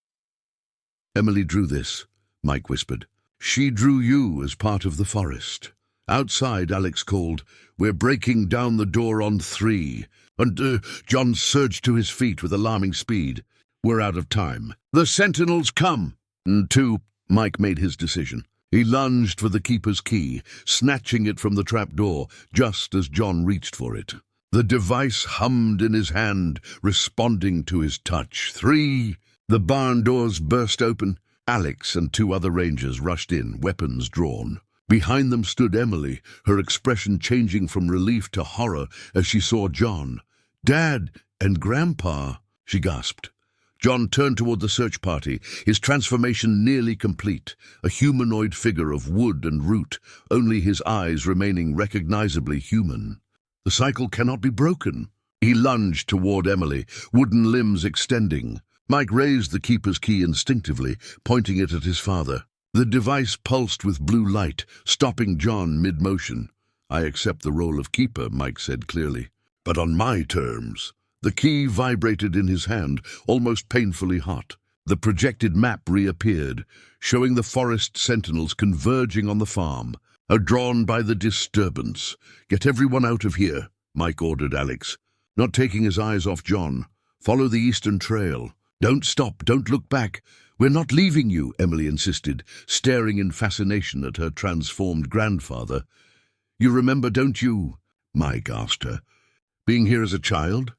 Emily drew this, Mike whispered. She drew you as part of the forest. Outside, Alex called, We're breaking down the door on 3. And John surged to his feet with alarming speed. We're out of time. The sentinels come. 2, Mike made his decision. He lunged for the keeper's key, snatching it from the trapdoor, just as John reached for it. The device hummed in his hand, responding to his touch. 3. The barn doors burst open. Alex and 2 other rangers rushed in, weapons drawn. Behind them stood Emily, her expression changing from relief to horror as she saw John. Dad and Grandpa, she gasped. John turned toward the search party, his transformation nearly complete, a humanoid figure of wood and root, only his eyes remaining recognizably human. The cycle cannot be broken. He lunged toward Emily, wooden limbs extending. Mike raised the keeper's key instinctively, pointing it at his father. The device pulsed with blue light, stopping John mid-motion. I accept the role of keeper, Mike said clearly. But on my terms. The key vibrated in his hand, almost painfully hot. The projected map reappeared, showing the forest sentinels converging on the farm. Drawn by the disturbance. Get everyone out of here, Mike ordered Alex, not taking his eyes off John. Follow the eastern trail. Don't stop, don't look back. We're not leaving you, Emily insisted, staring in fascination at her transformed grandfather. You remember, don't you? Mike asked her. "Being here as a child?"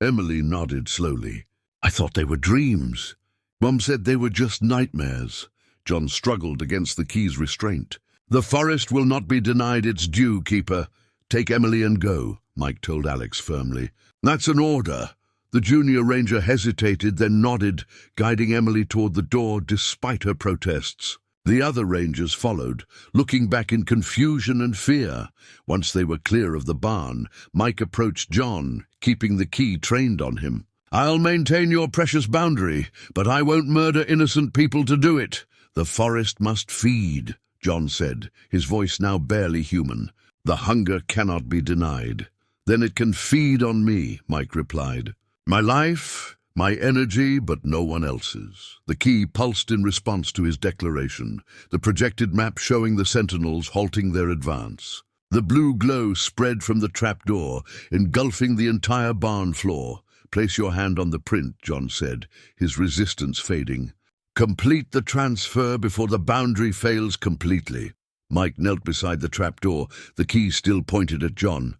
Emily nodded slowly. "I thought they were dreams. Mum said they were just nightmares." John struggled against the key's restraint. "The forest will not be denied its due, Keeper. Take Emily and go," Mike told Alex firmly. "That's an order." The junior ranger hesitated, then nodded, guiding Emily toward the door despite her protests. The other rangers followed, looking back in confusion and fear. Once they were clear of the barn, Mike approached John, keeping the key trained on him. "I'll maintain your precious boundary, but I won't murder innocent people to do it. The forest must feed," John said, his voice now barely human. "The hunger cannot be denied." "Then it can feed on me," Mike replied. "My life, my energy, but no one else's." The key pulsed in response to his declaration, the projected map showing the sentinels halting their advance. The blue glow spread from the trapdoor, engulfing the entire barn floor. "Place your hand on the print," John said, his resistance fading. "Complete the transfer before the boundary fails completely." Mike knelt beside the trapdoor, the key still pointed at John.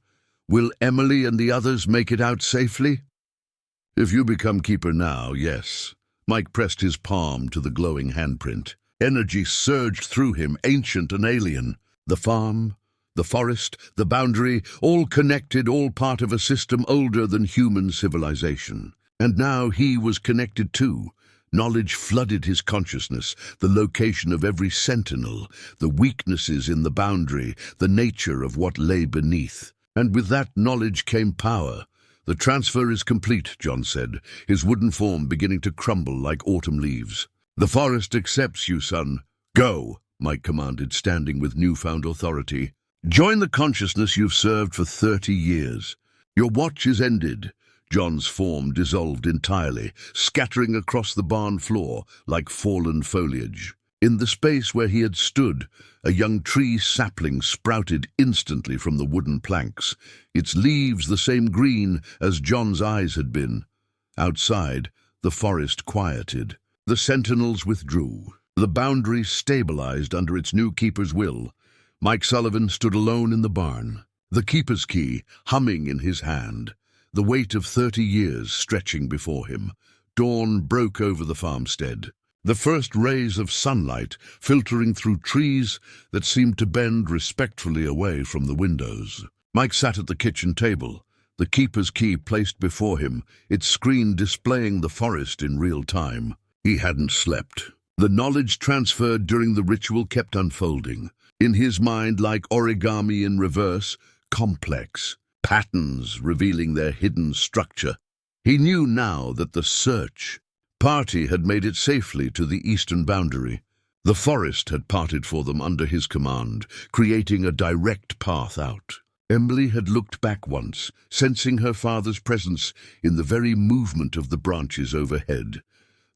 "Will Emily and the others make it out safely?" "If you become Keeper now, yes." Mike pressed his palm to the glowing handprint. Energy surged through him, ancient and alien. The farm, the forest, the boundary, all connected, all part of a system older than human civilization. And now he was connected too. Knowledge flooded his consciousness, the location of every sentinel, the weaknesses in the boundary, the nature of what lay beneath. And with that knowledge came power. "The transfer is complete," John said, his wooden form beginning to crumble like autumn leaves. "The forest accepts you, son. Go," Mike commanded, standing with newfound authority. "Join the consciousness you've served for 30 years. Your watch is ended." John's form dissolved entirely, scattering across the barn floor like fallen foliage. In the space where he had stood, a young tree sapling sprouted instantly from the wooden planks, its leaves the same green as John's eyes had been. Outside, the forest quieted. The sentinels withdrew. The boundary stabilized under its new keeper's will. Mike Sullivan stood alone in the barn, the keeper's key humming in his hand, the weight of 30 years stretching before him. Dawn broke over the farmstead, the first rays of sunlight filtering through trees that seemed to bend respectfully away from the windows. Mike sat at the kitchen table, the keeper's key placed before him, its screen displaying the forest in real time. He hadn't slept. The knowledge transferred during the ritual kept unfolding. In his mind, like origami in reverse, complex, patterns revealing their hidden structure. He knew now that the search party had made it safely to the eastern boundary. The forest had parted for them under his command, creating a direct path out. Emily had looked back once, sensing her father's presence in the very movement of the branches overhead.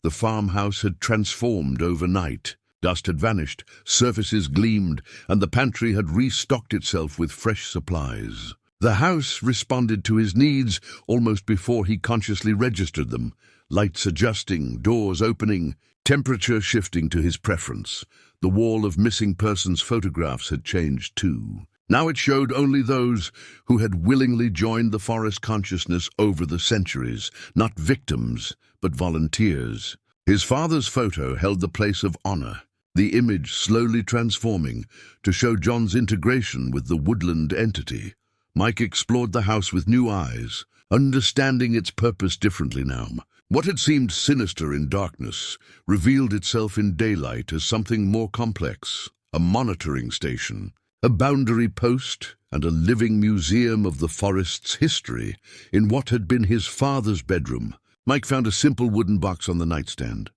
The farmhouse had transformed overnight. Dust had vanished, surfaces gleamed, and the pantry had restocked itself with fresh supplies. The house responded to his needs almost before he consciously registered them, lights adjusting, doors opening, temperature shifting to his preference. The wall of missing persons photographs had changed too. Now it showed only those who had willingly joined the forest consciousness over the centuries, not victims, but volunteers. His father's photo held the place of honor, the image slowly transforming to show John's integration with the woodland entity. Mike explored the house with new eyes, understanding its purpose differently now. What had seemed sinister in darkness revealed itself in daylight as something more complex, a monitoring station, a boundary post, and a living museum of the forest's history in what had been his father's bedroom. Mike found a simple wooden box on the nightstand.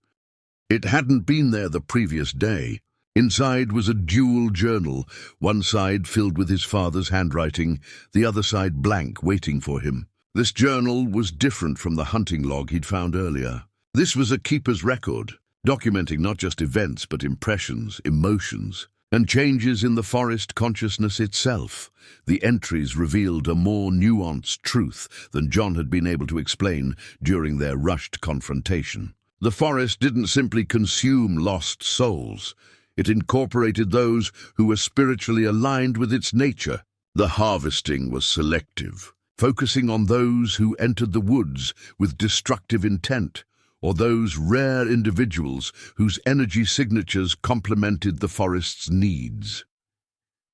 It hadn't been there the previous day. Inside was a dual journal, one side filled with his father's handwriting, the other side blank, waiting for him. This journal was different from the hunting log he'd found earlier. This was a keeper's record, documenting not just events but impressions, emotions, and changes in the forest consciousness itself. The entries revealed a more nuanced truth than John had been able to explain during their rushed confrontation. The forest didn't simply consume lost souls. It incorporated those who were spiritually aligned with its nature. The harvesting was selective, focusing on those who entered the woods with destructive intent, or those rare individuals whose energy signatures complemented the forest's needs.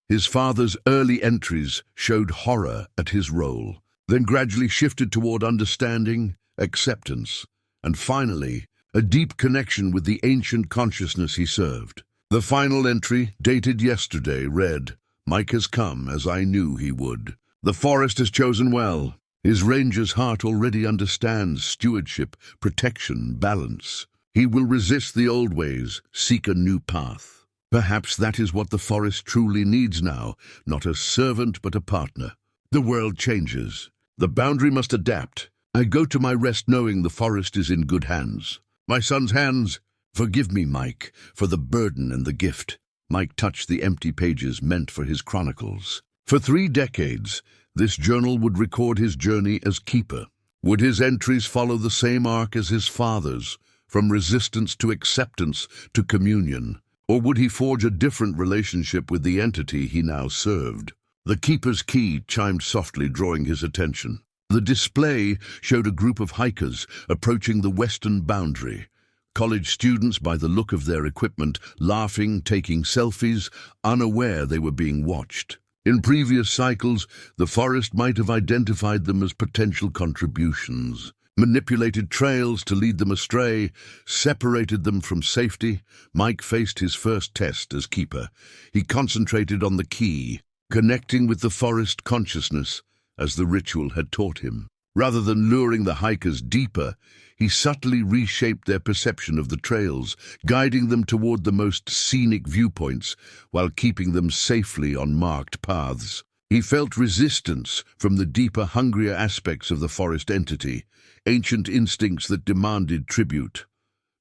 His father's early entries showed horror at his role, then gradually shifted toward understanding, acceptance, and finally, a deep connection with the ancient consciousness he served. The final entry, dated yesterday, read, "Mike has come as I knew he would. The forest has chosen well. His ranger's heart already understands stewardship, protection, balance. He will resist the old ways, seek a new path. Perhaps that is what the forest truly needs now, not a servant but a partner. The world changes. The boundary must adapt. I go to my rest knowing the forest is in good hands. My son's hands. Forgive me, Mike, for the burden and the gift." Mike touched the empty pages meant for his chronicles. For 3 decades, this journal would record his journey as keeper. Would his entries follow the same arc as his father's, from resistance to acceptance to communion? Or would he forge a different relationship with the entity he now served? The keeper's key chimed softly, drawing his attention. The display showed a group of hikers approaching the western boundary. College students, by the look of their equipment, laughing, taking selfies, unaware they were being watched. In previous cycles, the forest might have identified them as potential contributions, manipulated trails to lead them astray, separated them from safety. Mike faced his first test as keeper. He concentrated on the key, connecting with the forest consciousness, as the ritual had taught him. Rather than luring the hikers deeper, he subtly reshaped their perception of the trails, guiding them toward the most scenic viewpoints while keeping them safely on marked paths. He felt resistance from the deeper, hungrier aspects of the forest entity, ancient instincts that demanded tribute.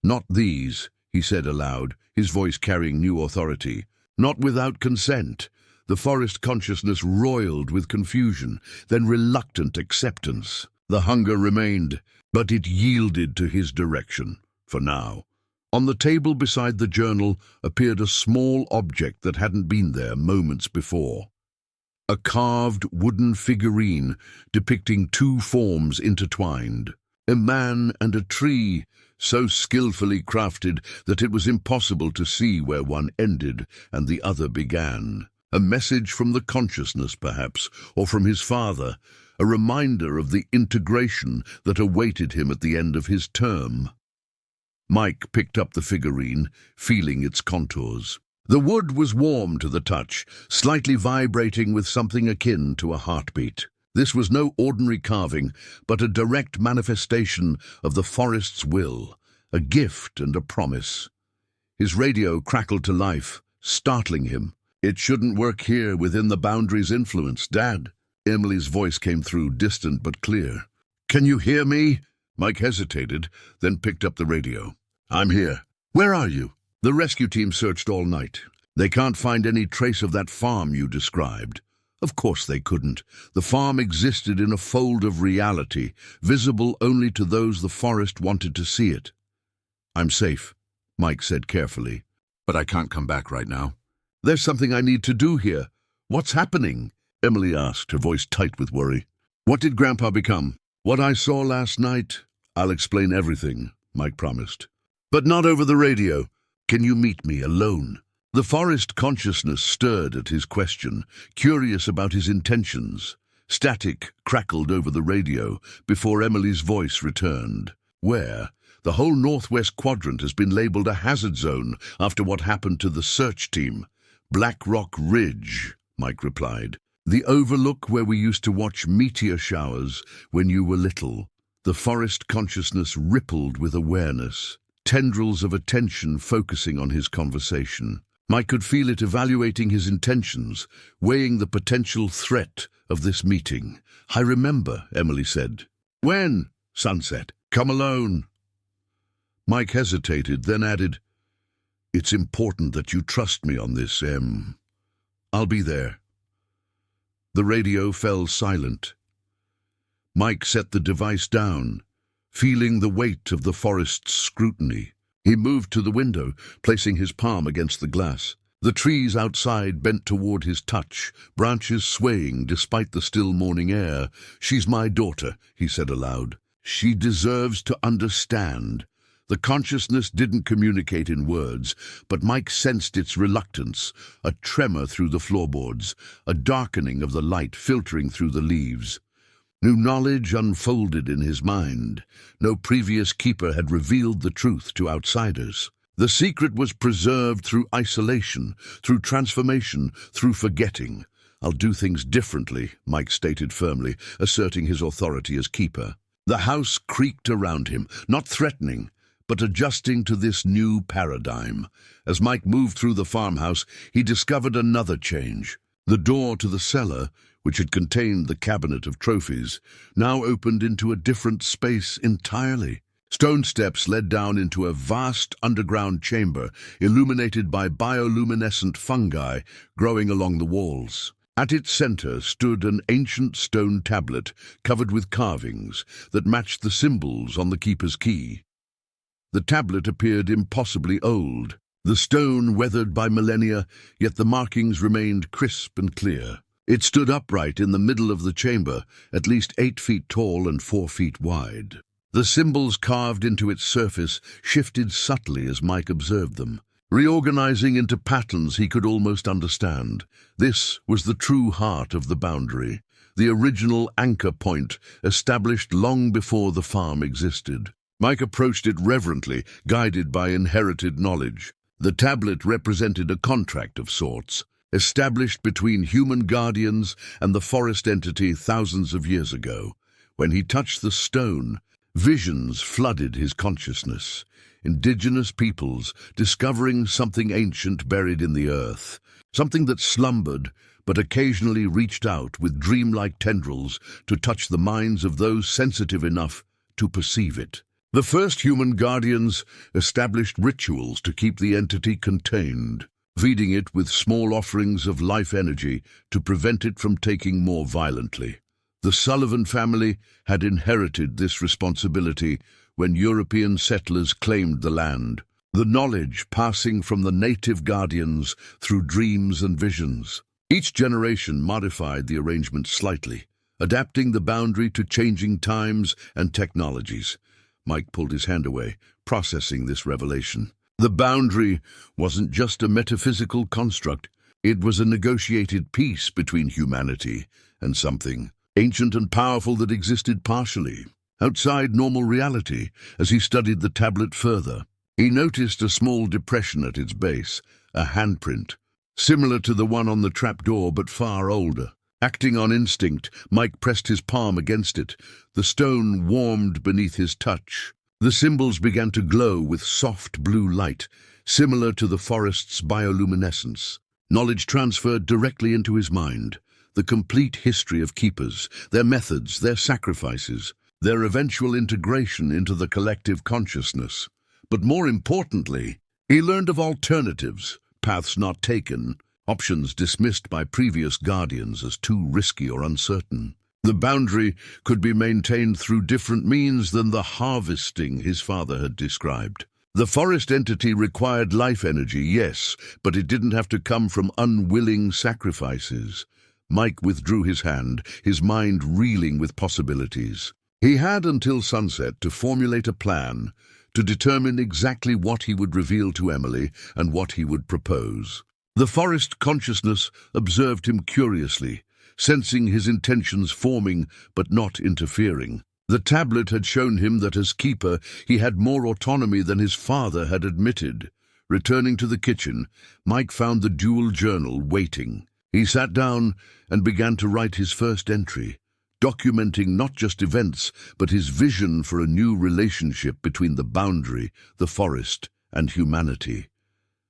"Not these," he said aloud, his voice carrying new authority. "Not without consent." The forest consciousness roiled with confusion, then reluctant acceptance. The hunger remained, but it yielded to his direction, for now. On the table beside the journal appeared a small object that hadn't been there moments before. A carved wooden figurine depicting 2 forms intertwined. A man and a tree, so skillfully crafted that it was impossible to see where one ended and the other began. A message from the consciousness, perhaps, or from his father, a reminder of the integration that awaited him at the end of his term. Mike picked up the figurine, feeling its contours. The wood was warm to the touch, slightly vibrating with something akin to a heartbeat. This was no ordinary carving, but a direct manifestation of the forest's will, a gift and a promise. His radio crackled to life, startling him. "It shouldn't work here within the boundary's influence, Dad." Emily's voice came through, distant but clear. "Can you hear me?" Mike hesitated, then picked up the radio. "I'm here. Where are you?" "The rescue team searched all night. They can't find any trace of that farm you described." Of course they couldn't. The farm existed in a fold of reality, visible only to those the forest wanted to see it. "I'm safe," Mike said carefully. "But I can't come back right now." "There's something I need to do here." "What's happening?" Emily asked, her voice tight with worry. "What did Grandpa become?" "What I saw last night." "I'll explain everything," Mike promised. "But not over the radio. Can you meet me alone?" The forest consciousness stirred at his question, curious about his intentions. Static crackled over the radio before Emily's voice returned. "Where? The whole northwest quadrant has been labeled a hazard zone after what happened to the search team." "Black Rock Ridge," Mike replied. "The overlook where we used to watch meteor showers when you were little." The forest consciousness rippled with awareness, tendrils of attention focusing on his conversation. Mike could feel it evaluating his intentions, weighing the potential threat of this meeting. "I remember," Emily said. "When?" "Sunset. Come alone." Mike hesitated, then added, "It's important that you trust me on this, I'll be there." The radio fell silent. Mike set the device down, feeling the weight of the forest's scrutiny. He moved to the window, placing his palm against the glass. The trees outside bent toward his touch, branches swaying despite the still morning air. "She's my daughter," he said aloud. "She deserves to understand." The consciousness didn't communicate in words, but Mike sensed its reluctance, a tremor through the floorboards, a darkening of the light filtering through the leaves. New knowledge unfolded in his mind. No previous keeper had revealed the truth to outsiders. The secret was preserved through isolation, through transformation, through forgetting. "I'll do things differently," Mike stated firmly, asserting his authority as keeper. The house creaked around him, not threatening, but adjusting to this new paradigm. As Mike moved through the farmhouse, he discovered another change. The door to the cellar, which had contained the cabinet of trophies, now opened into a different space entirely. Stone steps led down into a vast underground chamber, illuminated by bioluminescent fungi growing along the walls. At its center stood an ancient stone tablet covered with carvings that matched the symbols on the keeper's key. The tablet appeared impossibly old, the stone weathered by millennia, yet the markings remained crisp and clear. It stood upright in the middle of the chamber, at least 8 feet tall and 4 feet wide. The symbols carved into its surface shifted subtly as Mike observed them, reorganizing into patterns he could almost understand. This was the true heart of the boundary, the original anchor point established long before the farm existed. Mike approached it reverently, guided by inherited knowledge. The tablet represented a contract of sorts, established between human guardians and the forest entity thousands of years ago. When he touched the stone, visions flooded his consciousness. Indigenous peoples discovering something ancient buried in the earth, something that slumbered but occasionally reached out with dreamlike tendrils to touch the minds of those sensitive enough to perceive it. The first human guardians established rituals to keep the entity contained, feeding it with small offerings of life energy to prevent it from taking more violently. The Sullivan family had inherited this responsibility when European settlers claimed the land, the knowledge passing from the native guardians through dreams and visions. Each generation modified the arrangement slightly, adapting the boundary to changing times and technologies. Mike pulled his hand away, processing this revelation. The boundary wasn't just a metaphysical construct. It was a negotiated peace between humanity and something ancient and powerful that existed partially outside normal reality. As he studied the tablet further, he noticed a small depression at its base, a handprint, similar to the one on the trapdoor but far older. Acting on instinct, Mike pressed his palm against it. The stone warmed beneath his touch. The symbols began to glow with soft blue light, similar to the forest's bioluminescence. Knowledge transferred directly into his mind. The complete history of keepers, their methods, their sacrifices, their eventual integration into the collective consciousness. But more importantly, he learned of alternatives, paths not taken, options dismissed by previous guardians as too risky or uncertain. The boundary could be maintained through different means than the harvesting his father had described. The forest entity required life energy, yes, but it didn't have to come from unwilling sacrifices. Mike withdrew his hand, his mind reeling with possibilities. He had until sunset to formulate a plan, to determine exactly what he would reveal to Emily and what he would propose. The forest consciousness observed him curiously, sensing his intentions forming but not interfering. The tablet had shown him that as keeper he had more autonomy than his father had admitted. Returning to the kitchen, Mike found the dual journal waiting. He sat down and began to write his first entry, documenting not just events, but his vision for a new relationship between the boundary, the forest, and humanity.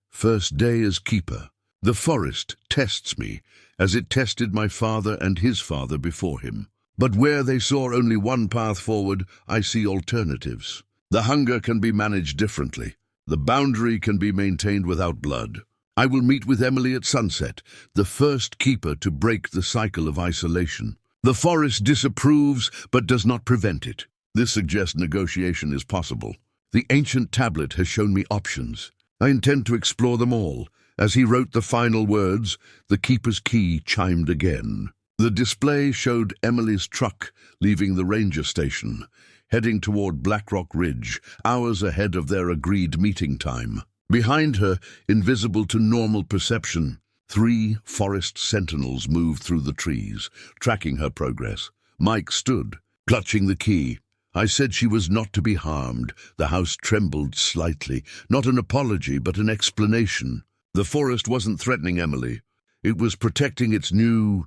First day as keeper. The forest tests me, as it tested my father and his father before him. But where they saw only one path forward, I see alternatives. The hunger can be managed differently. The boundary can be maintained without blood. I will meet with Emily at sunset, the first keeper to break the cycle of isolation. The forest disapproves, but does not prevent it. This suggests negotiation is possible. The ancient tablet has shown me options. I intend to explore them all, As he wrote the final words, the keeper's key chimed again. The display showed Emily's truck leaving the ranger station, heading toward Blackrock Ridge, hours ahead of their agreed meeting time. Behind her, invisible to normal perception, 3 forest sentinels moved through the trees, tracking her progress. Mike stood, clutching the key. I said she was not to be harmed. The house trembled slightly. Not an apology, but an explanation. The forest wasn't threatening Emily. It was protecting its new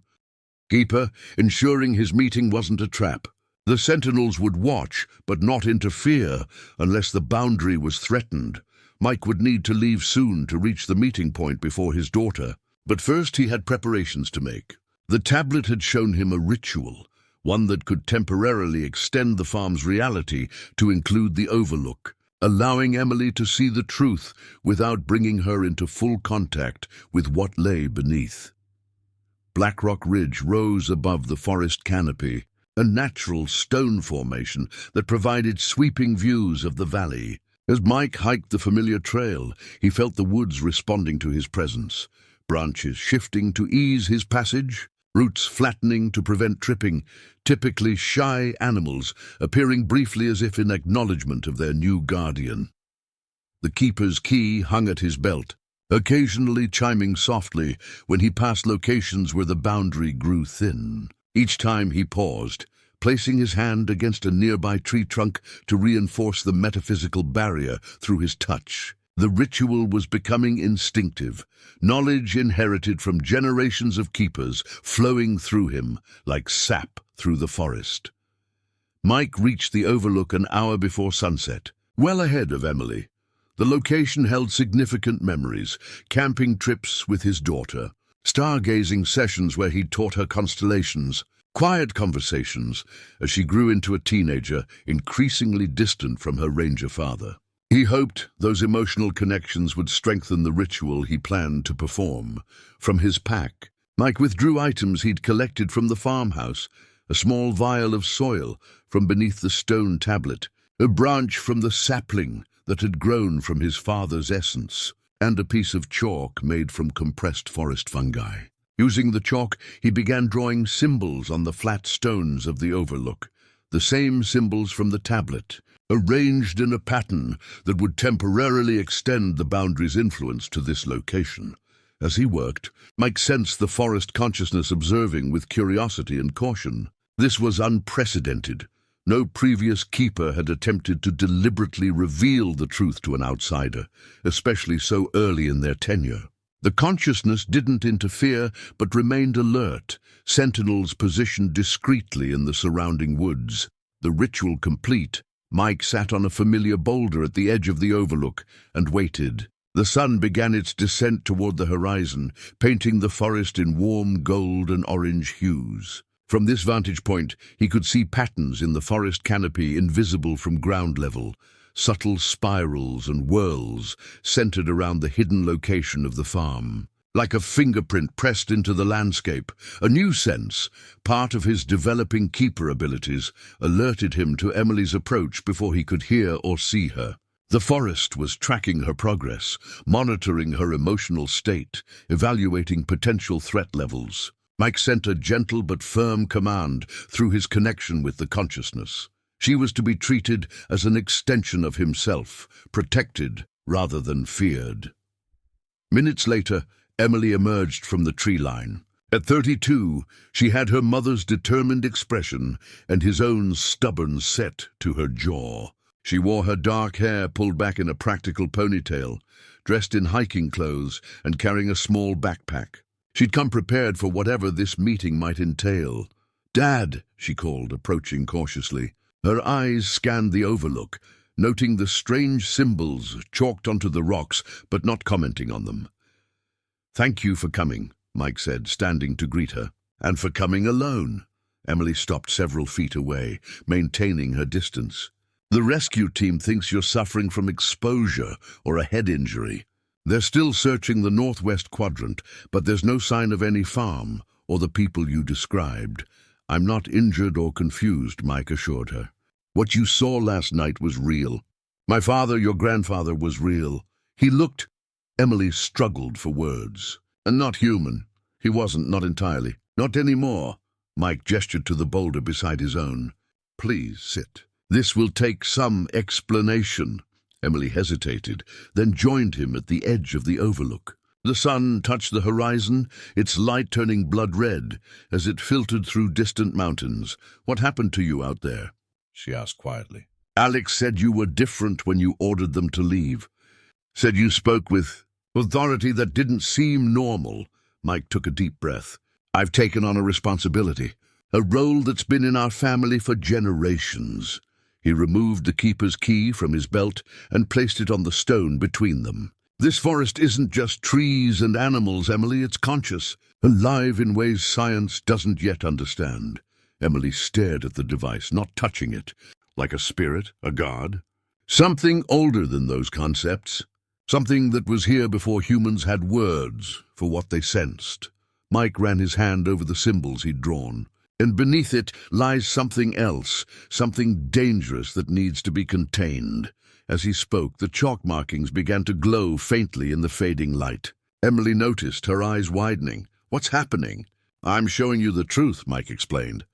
keeper, ensuring his meeting wasn't a trap. The sentinels would watch, but not interfere, unless the boundary was threatened. Mike would need to leave soon to reach the meeting point before his daughter. But first he had preparations to make. The tablet had shown him a ritual, one that could temporarily extend the farm's reality to include the Overlook, allowing Emily to see the truth without bringing her into full contact with what lay beneath. Blackrock Ridge rose above the forest canopy, a natural stone formation that provided sweeping views of the valley. As Mike hiked the familiar trail, he felt the woods responding to his presence, branches shifting to ease his passage, roots flattening to prevent tripping, typically shy animals appearing briefly as if in acknowledgement of their new guardian. The keeper's key hung at his belt, occasionally chiming softly when he passed locations where the boundary grew thin. Each time he paused, placing his hand against a nearby tree trunk to reinforce the metaphysical barrier through his touch. The ritual was becoming instinctive, knowledge inherited from generations of keepers flowing through him like sap through the forest. Mike reached the Overlook an hour before sunset, well ahead of Emily. The location held significant memories: camping trips with his daughter, stargazing sessions where he'd taught her constellations, quiet conversations as she grew into a teenager, increasingly distant from her ranger father. He hoped those emotional connections would strengthen the ritual he planned to perform. From his pack, Mike withdrew items he'd collected from the farmhouse: a small vial of soil from beneath the stone tablet, a branch from the sapling that had grown from his father's essence, and a piece of chalk made from compressed forest fungi. Using the chalk, he began drawing symbols on the flat stones of the Overlook, the same symbols from the tablet, arranged in a pattern that would temporarily extend the boundary's influence to this location. As he worked, Mike sensed the forest consciousness observing with curiosity and caution. This was unprecedented. No previous keeper had attempted to deliberately reveal the truth to an outsider, especially so early in their tenure. The consciousness didn't interfere, but remained alert, sentinels positioned discreetly in the surrounding woods. The ritual complete, Mike sat on a familiar boulder at the edge of the Overlook and waited. The sun began its descent toward the horizon, painting the forest in warm gold and orange hues. From this vantage point, he could see patterns in the forest canopy invisible from ground level, subtle spirals and whirls centered around the hidden location of the farm. Like a fingerprint pressed into the landscape, a new sense, part of his developing keeper abilities, alerted him to Emily's approach before he could hear or see her. The forest was tracking her progress, monitoring her emotional state, evaluating potential threat levels. Mike sent a gentle but firm command through his connection with the consciousness. She was to be treated as an extension of himself, protected rather than feared. Minutes later, Emily emerged from the tree line. At 32, she had her mother's determined expression and his own stubborn set to her jaw. She wore her dark hair pulled back in a practical ponytail, dressed in hiking clothes and carrying a small backpack. She'd come prepared for whatever this meeting might entail. "Dad," she called, approaching cautiously. Her eyes scanned the Overlook, noting the strange symbols chalked onto the rocks, but not commenting on them. "Thank you for coming," Mike said, standing to greet her. "And for coming alone." Emily stopped several feet away, maintaining her distance. "The rescue team thinks you're suffering from exposure or a head injury. They're still searching the northwest quadrant, but there's no sign of any farm or the people you described." "I'm not injured or confused," Mike assured her. "What you saw last night was real. My father, your grandfather, was real. He looked Emily struggled for words. And not human. He wasn't, not entirely. Not anymore. Mike gestured to the boulder beside his own. Please sit. This will take some explanation. Emily hesitated, then joined him at the edge of the overlook. The sun touched the horizon, its light turning blood red as it filtered through distant mountains. What happened to you out there? She asked quietly. Alex said you were different when you ordered them to leave. Said you spoke with authority that didn't seem normal. Mike took a deep breath. I've taken on a responsibility, a role that's been in our family for generations. He removed the keeper's key from his belt and placed it on the stone between them. This forest isn't just trees and animals, Emily. It's conscious, alive in ways science doesn't yet understand. Emily stared at the device, not touching it, like a spirit, a god. Something older than those concepts. Something that was here before humans had words for what they sensed. Mike ran his hand over the symbols he'd drawn. And beneath it lies something else, something dangerous that needs to be contained. As he spoke, the chalk markings began to glow faintly in the fading light. Emily noticed, her eyes widening. What's happening? I'm showing you the truth, Mike explained.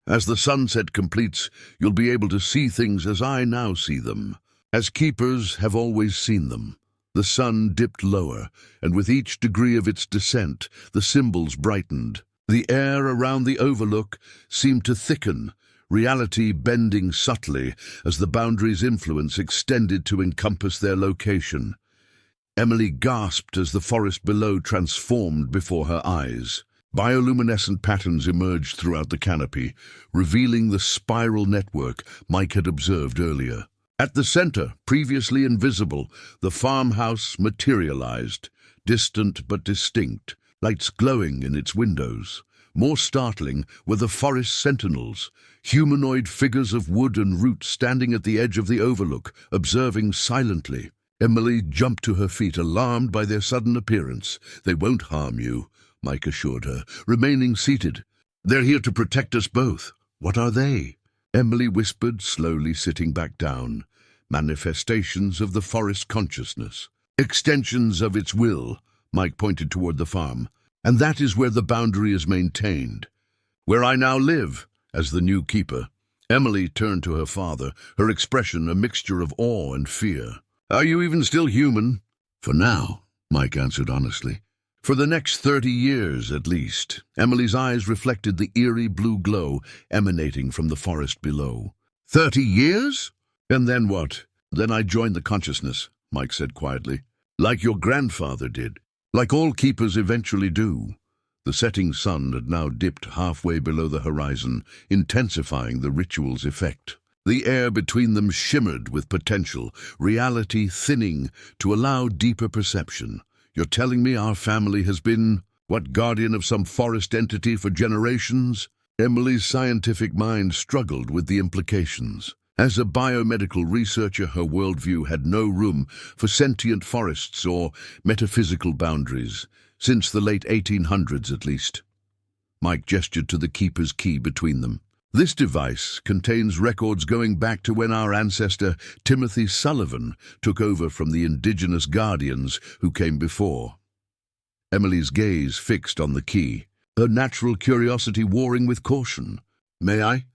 As the sunset completes, you'll be able to see things as I now see them, as keepers have always seen them. The sun dipped lower, and with each degree of its descent, the symbols brightened. The air around the overlook seemed to thicken, reality bending subtly as the boundary's influence extended to encompass their location. Emily gasped as the forest below transformed before her eyes. Bioluminescent patterns emerged throughout the canopy, revealing the spiral network Mike had observed earlier. At the center, previously invisible, the farmhouse materialized, distant but distinct, lights glowing in its windows. More startling were the forest sentinels, humanoid figures of wood and root standing at the edge of the overlook, observing silently. Emily jumped to her feet, alarmed by their sudden appearance. They won't harm you, Mike assured her, remaining seated. They're here to protect us both. What are they? Emily whispered, slowly sitting back down. Manifestations of the forest consciousness. Extensions of its will. Mike pointed toward the farm. And that is where the boundary is maintained. Where I now live, as the new keeper. Emily turned to her father, her expression a mixture of awe and fear. Are you even still human? For now, Mike answered honestly. For the next 30 years, at least. Emily's eyes reflected the eerie blue glow emanating from the forest below. 30 years? And then what? Then I joined the consciousness, Mike said quietly. Like your grandfather did. Like all keepers eventually do. The setting sun had now dipped halfway below the horizon, intensifying the ritual's effect. The air between them shimmered with potential, reality thinning to allow deeper perception. You're telling me our family has been, what, guardian of some forest entity for generations? Emily's scientific mind struggled with the implications. As a biomedical researcher, her worldview had no room for sentient forests or metaphysical boundaries, since the late 1800s at least. Mike gestured to the keeper's key between them. This device contains records going back to when our ancestor Timothy Sullivan took over from the indigenous guardians who came before. Emily's gaze fixed on the key, her natural curiosity warring with caution. May I?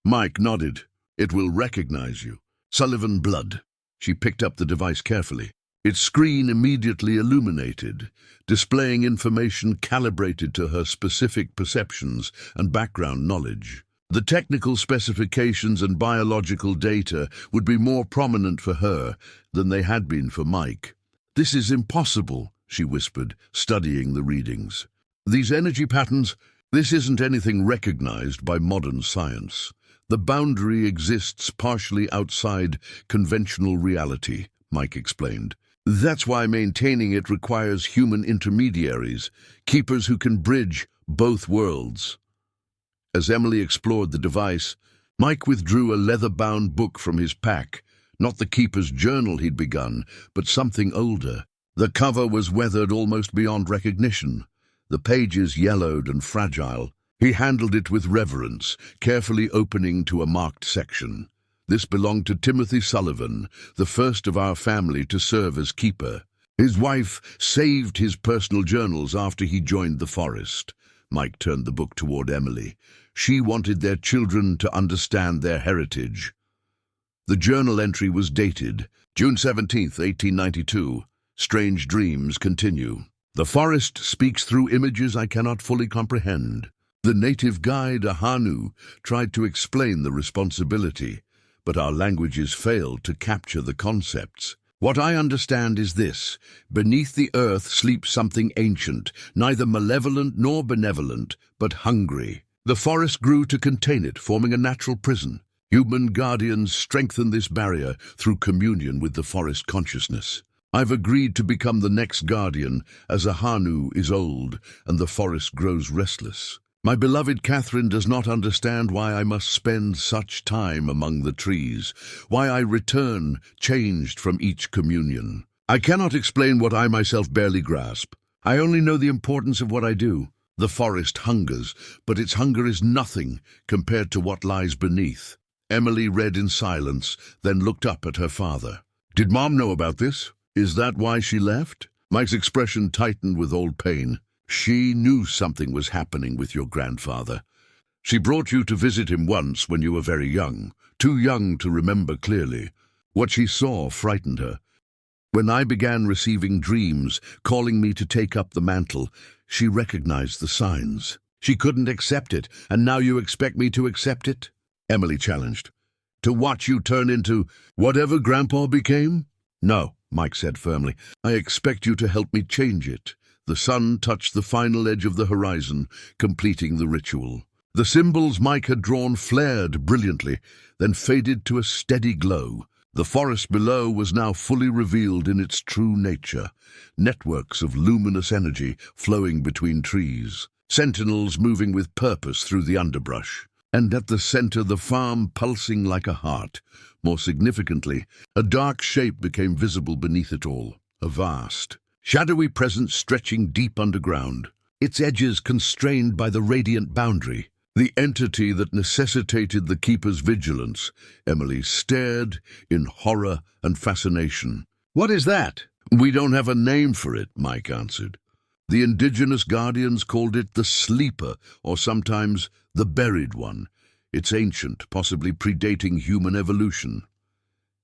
Mike nodded. It will recognize you. Sullivan blood. She picked up the device carefully. Its screen immediately illuminated, displaying information calibrated to her specific perceptions and background knowledge. The technical specifications and biological data would be more prominent for her than they had been for Mike. This is impossible, she whispered, studying the readings. These energy patterns, this isn't anything recognized by modern science. The boundary exists partially outside conventional reality, Mike explained. That's why maintaining it requires human intermediaries, keepers who can bridge both worlds. As Emily explored the device, Mike withdrew a leather-bound book from his pack, not the keeper's journal he'd begun, but something older. The cover was weathered almost beyond recognition, the pages yellowed and fragile. He handled it with reverence, carefully opening to a marked section. This belonged to Timothy Sullivan, the first of our family to serve as keeper. His wife saved his personal journals after he joined the forest. Mike turned the book toward Emily. She wanted their children to understand their heritage. The journal entry was dated June 17th, 1892. Strange dreams continue. The forest speaks through images I cannot fully comprehend. The native guide, Ahanu, tried to explain the responsibility, but our languages failed to capture the concepts. What I understand is this: beneath the earth sleeps something ancient, neither malevolent nor benevolent, but hungry. The forest grew to contain it, forming a natural prison. Human guardians strengthen this barrier through communion with the forest consciousness. I've agreed to become the next guardian, as Ahanu is old and the forest grows restless. My beloved Catherine does not understand why I must spend such time among the trees, why I return changed from each communion. I cannot explain what I myself barely grasp. I only know the importance of what I do. The forest hungers, but its hunger is nothing compared to what lies beneath. Emily read in silence, then looked up at her father. Did Mom know about this? Is that why she left? Mike's expression tightened with old pain. She knew something was happening with your grandfather. She brought you to visit him once when you were very young, too young to remember clearly. What she saw frightened her. When I began receiving dreams, calling me to take up the mantle, she recognized the signs. She couldn't accept it, and now you expect me to accept it? Emily challenged. To watch you turn into whatever Grandpa became? No, Mike said firmly. I expect you to help me change it. The sun touched the final edge of the horizon, completing the ritual. The symbols Mike had drawn flared brilliantly, then faded to a steady glow. The forest below was now fully revealed in its true nature, networks of luminous energy flowing between trees, sentinels moving with purpose through the underbrush. And at the center, the farm pulsing like a heart. More significantly, a dark shape became visible beneath it all, a vast, shadowy presence stretching deep underground, its edges constrained by the radiant boundary. The entity that necessitated the keeper's vigilance. Emily stared in horror and fascination. What is that? We don't have a name for it, Mike answered. The indigenous guardians called it the sleeper, or sometimes the buried one. It's ancient, possibly predating human evolution.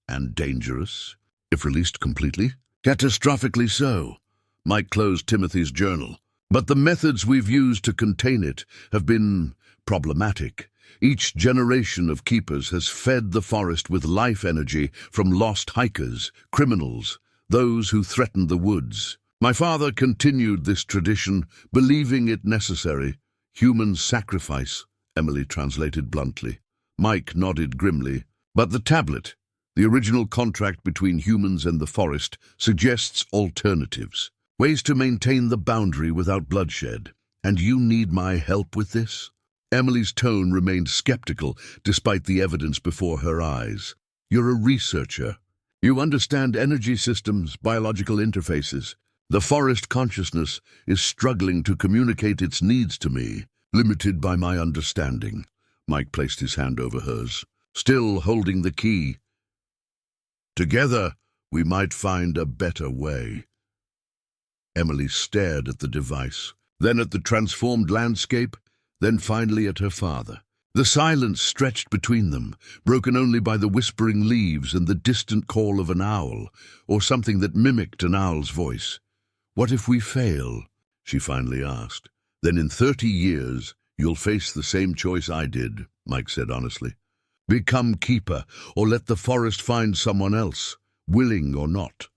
And dangerous, if released completely. Catastrophically so. Mike closed Timothy's journal. But the methods we've used to contain it have been problematic. Each generation of keepers has fed the forest with life energy from lost hikers, criminals, those who threatened the woods. My father continued this tradition, believing it necessary. Human sacrifice, Emily translated bluntly. Mike nodded grimly. But the tablet, the original contract between humans and the forest, suggests alternatives. Ways to maintain the boundary without bloodshed. And you need my help with this? Emily's tone remained skeptical, despite the evidence before her eyes. You're a researcher. You understand energy systems, biological interfaces. The forest consciousness is struggling to communicate its needs to me, limited by my understanding. Mike placed his hand over hers, still holding the key. Together, we might find a better way. Emily stared at the device, then at the transformed landscape, then finally at her father. The silence stretched between them, broken only by the whispering leaves and the distant call of an owl, or something that mimicked an owl's voice. What if we fail? She finally asked. Then in 30 years, you'll face the same choice I did, Mike said honestly. Become keeper, or let the forest find someone else, willing or not.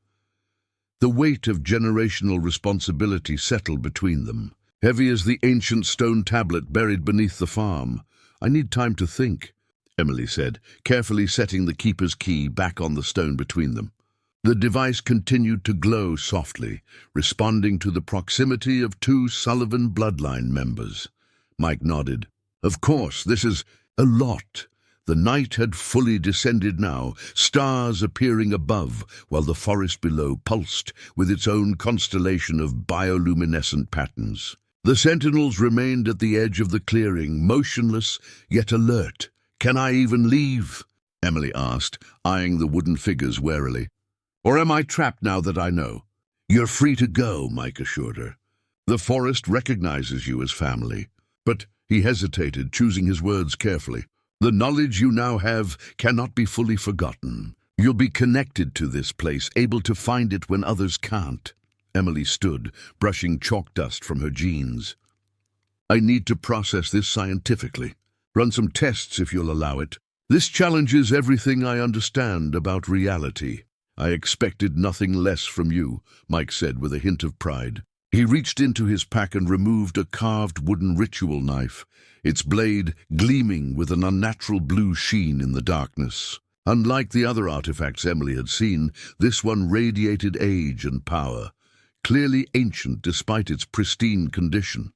The weight of generational responsibility settled between them, heavy as the ancient stone tablet buried beneath the farm. I need time to think, Emily said, carefully setting the keeper's key back on the stone between them. The device continued to glow softly, responding to the proximity of 2 Sullivan bloodline members. Mike nodded. Of course, this is a lot. The night had fully descended now, stars appearing above, while the forest below pulsed with its own constellation of bioluminescent patterns. The sentinels remained at the edge of the clearing, motionless yet alert. Can I even leave? Emily asked, eyeing the wooden figures warily. Or am I trapped now that I know? "You're free to go," Mike assured her. "The forest recognizes you as family." But he hesitated, choosing his words carefully. "The knowledge you now have cannot be fully forgotten. You'll be connected to this place, able to find it when others can't." Emily stood, brushing chalk dust from her jeans. "I need to process this scientifically. Run some tests if you'll allow it. This challenges everything I understand about reality." "I expected nothing less from you," Mike said with a hint of pride. He reached into his pack and removed a carved wooden ritual knife, its blade gleaming with an unnatural blue sheen in the darkness. Unlike the other artifacts Emily had seen, this one radiated age and power, clearly ancient despite its pristine condition.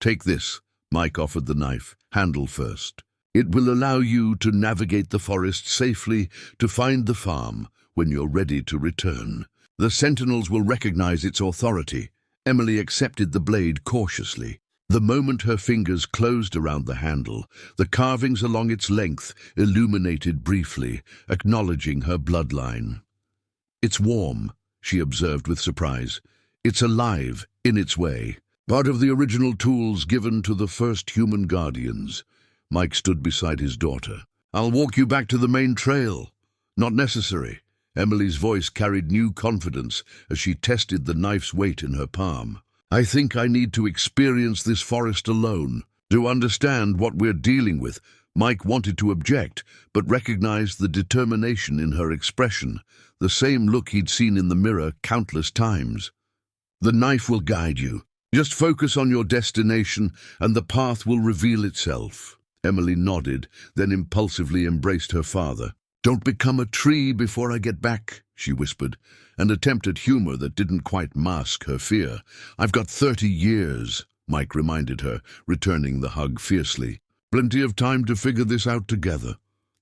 "Take this," Mike offered the knife, handle first. "It will allow you to navigate the forest safely to find the farm when you're ready to return. The sentinels will recognize its authority." Emily accepted the blade cautiously. The moment her fingers closed around the handle, the carvings along its length illuminated briefly, acknowledging her bloodline. "It's warm," she observed with surprise. "It's alive, in its way. Part of the original tools given to the first human guardians." Mike stood beside his daughter. "I'll walk you back to the main trail." "Not necessary." Emily's voice carried new confidence as she tested the knife's weight in her palm. "I think I need to experience this forest alone, to understand what we're dealing with." Mike wanted to object, but recognized the determination in her expression, the same look he'd seen in the mirror countless times. "The knife will guide you. Just focus on your destination, and the path will reveal itself." Emily nodded, then impulsively embraced her father. "Don't become a tree before I get back," she whispered, an attempt at humor that didn't quite mask her fear. "I've got 30 years, Mike reminded her, returning the hug fiercely. "Plenty of time to figure this out together."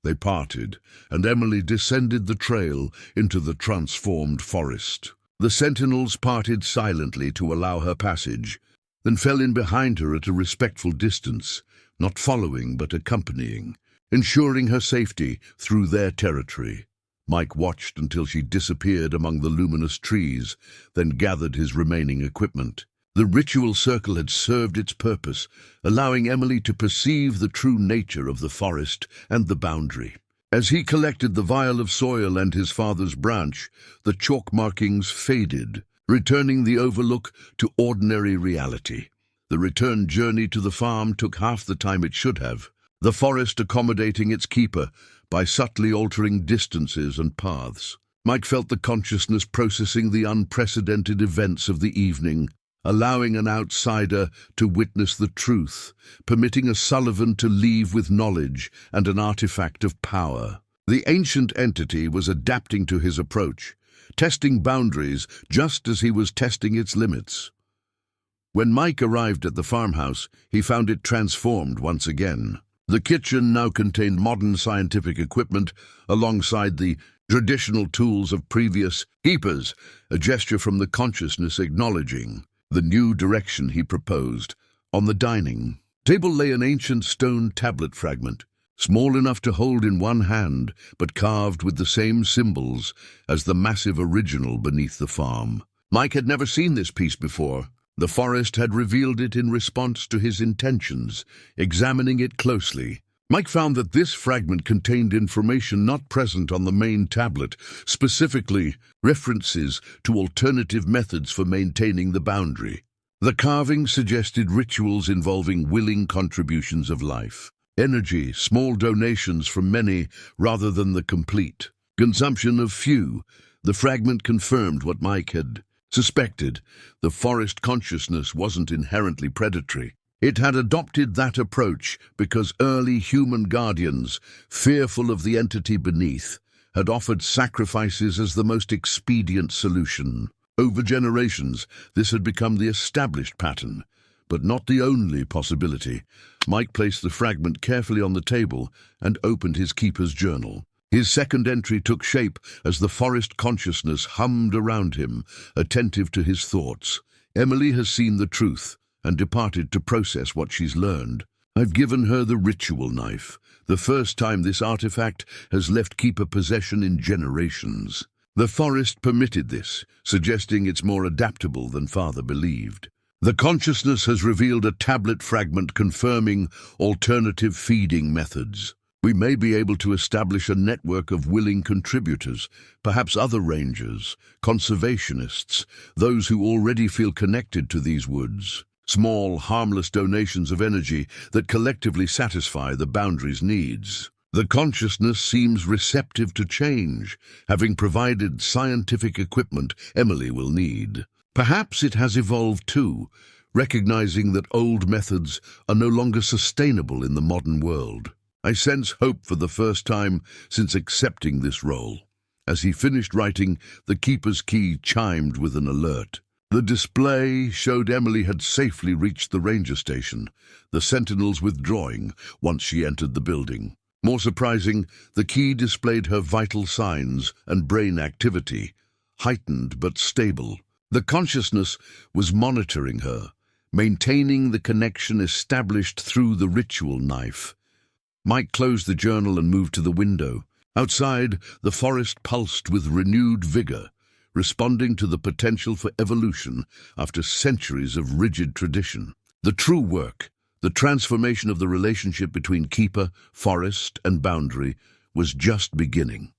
They parted, and Emily descended the trail into the transformed forest. The sentinels parted silently to allow her passage, then fell in behind her at a respectful distance, not following but accompanying, ensuring her safety through their territory. Mike watched until she disappeared among the luminous trees, then gathered his remaining equipment. The ritual circle had served its purpose, allowing Emily to perceive the true nature of the forest and the boundary. As he collected the vial of soil and his father's branch, the chalk markings faded, returning the overlook to ordinary reality. The return journey to the farm took half the time it should have, the forest accommodating its keeper by subtly altering distances and paths. Mike felt the consciousness processing the unprecedented events of the evening, allowing an outsider to witness the truth, permitting a Sullivan to leave with knowledge and an artifact of power. The ancient entity was adapting to his approach, testing boundaries just as he was testing its limits. When Mike arrived at the farmhouse, he found it transformed once again. The kitchen now contained modern scientific equipment alongside the traditional tools of previous keepers, a gesture from the consciousness acknowledging the new direction he proposed. On the dining table lay an ancient stone tablet fragment, small enough to hold in one hand, but carved with the same symbols as the massive original beneath the farm. Mike had never seen this piece before. The forest had revealed it in response to his intentions. Examining it closely, Mike found that this fragment contained information not present on the main tablet, specifically references to alternative methods for maintaining the boundary. The carving suggested rituals involving willing contributions of life, energy, small donations from many rather than the complete consumption of few. The fragment confirmed what Mike had suspected. The forest consciousness wasn't inherently predatory. It had adopted that approach because early human guardians, fearful of the entity beneath, had offered sacrifices as the most expedient solution. Over generations, this had become the established pattern, but not the only possibility. Mike placed the fragment carefully on the table and opened his keeper's journal. His second entry took shape as the forest consciousness hummed around him, attentive to his thoughts. "Emily has seen the truth and departed to process what she's learned. I've given her the ritual knife, the first time this artifact has left keeper possession in generations. The forest permitted this, suggesting it's more adaptable than father believed. The consciousness has revealed a tablet fragment confirming alternative feeding methods. We may be able to establish a network of willing contributors, perhaps other rangers, conservationists, those who already feel connected to these woods. Small, harmless donations of energy that collectively satisfy the boundary's needs. The consciousness seems receptive to change, having provided scientific equipment Emily will need. Perhaps it has evolved too, recognizing that old methods are no longer sustainable in the modern world. I sense hope for the first time since accepting this role. As he finished writing, the keeper's key chimed with an alert. The display showed Emily had safely reached the ranger station, the sentinels withdrawing once she entered the building. More surprising, the key displayed her vital signs and brain activity, heightened but stable. The consciousness was monitoring her, maintaining the connection established through the ritual knife. Mike closed the journal and moved to the window. Outside, the forest pulsed with renewed vigor, responding to the potential for evolution after centuries of rigid tradition. The true work, the transformation of the relationship between keeper, forest, and boundary, was just beginning.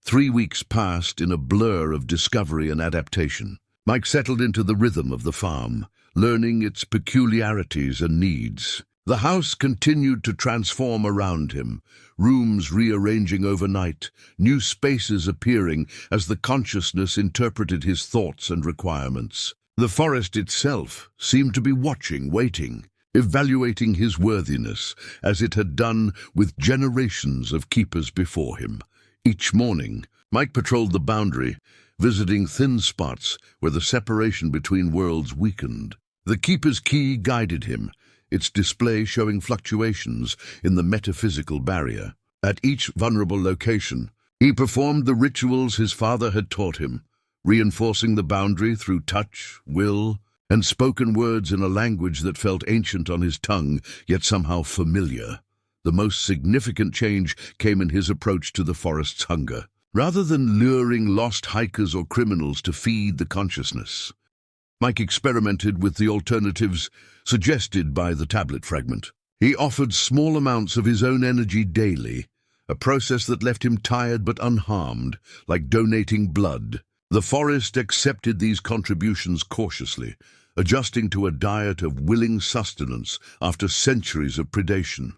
3 weeks passed in a blur of discovery and adaptation. Mike settled into the rhythm of the farm, learning its peculiarities and needs. The house continued to transform around him, rooms rearranging overnight, new spaces appearing as the consciousness interpreted his thoughts and requirements. The forest itself seemed to be watching, waiting, evaluating his worthiness as it had done with generations of keepers before him. Each morning, Mike patrolled the boundary, visiting thin spots where the separation between worlds weakened. The keeper's key guided him, its display showing fluctuations in the metaphysical barrier. At each vulnerable location, he performed the rituals his father had taught him, reinforcing the boundary through touch, will, and spoken words in a language that felt ancient on his tongue, yet somehow familiar. The most significant change came in his approach to the forest's hunger. Rather than luring lost hikers or criminals to feed the consciousness, Mike experimented with the alternatives suggested by the tablet fragment. He offered small amounts of his own energy daily, a process that left him tired but unharmed, like donating blood. The forest accepted these contributions cautiously, adjusting to a diet of willing sustenance after centuries of predation.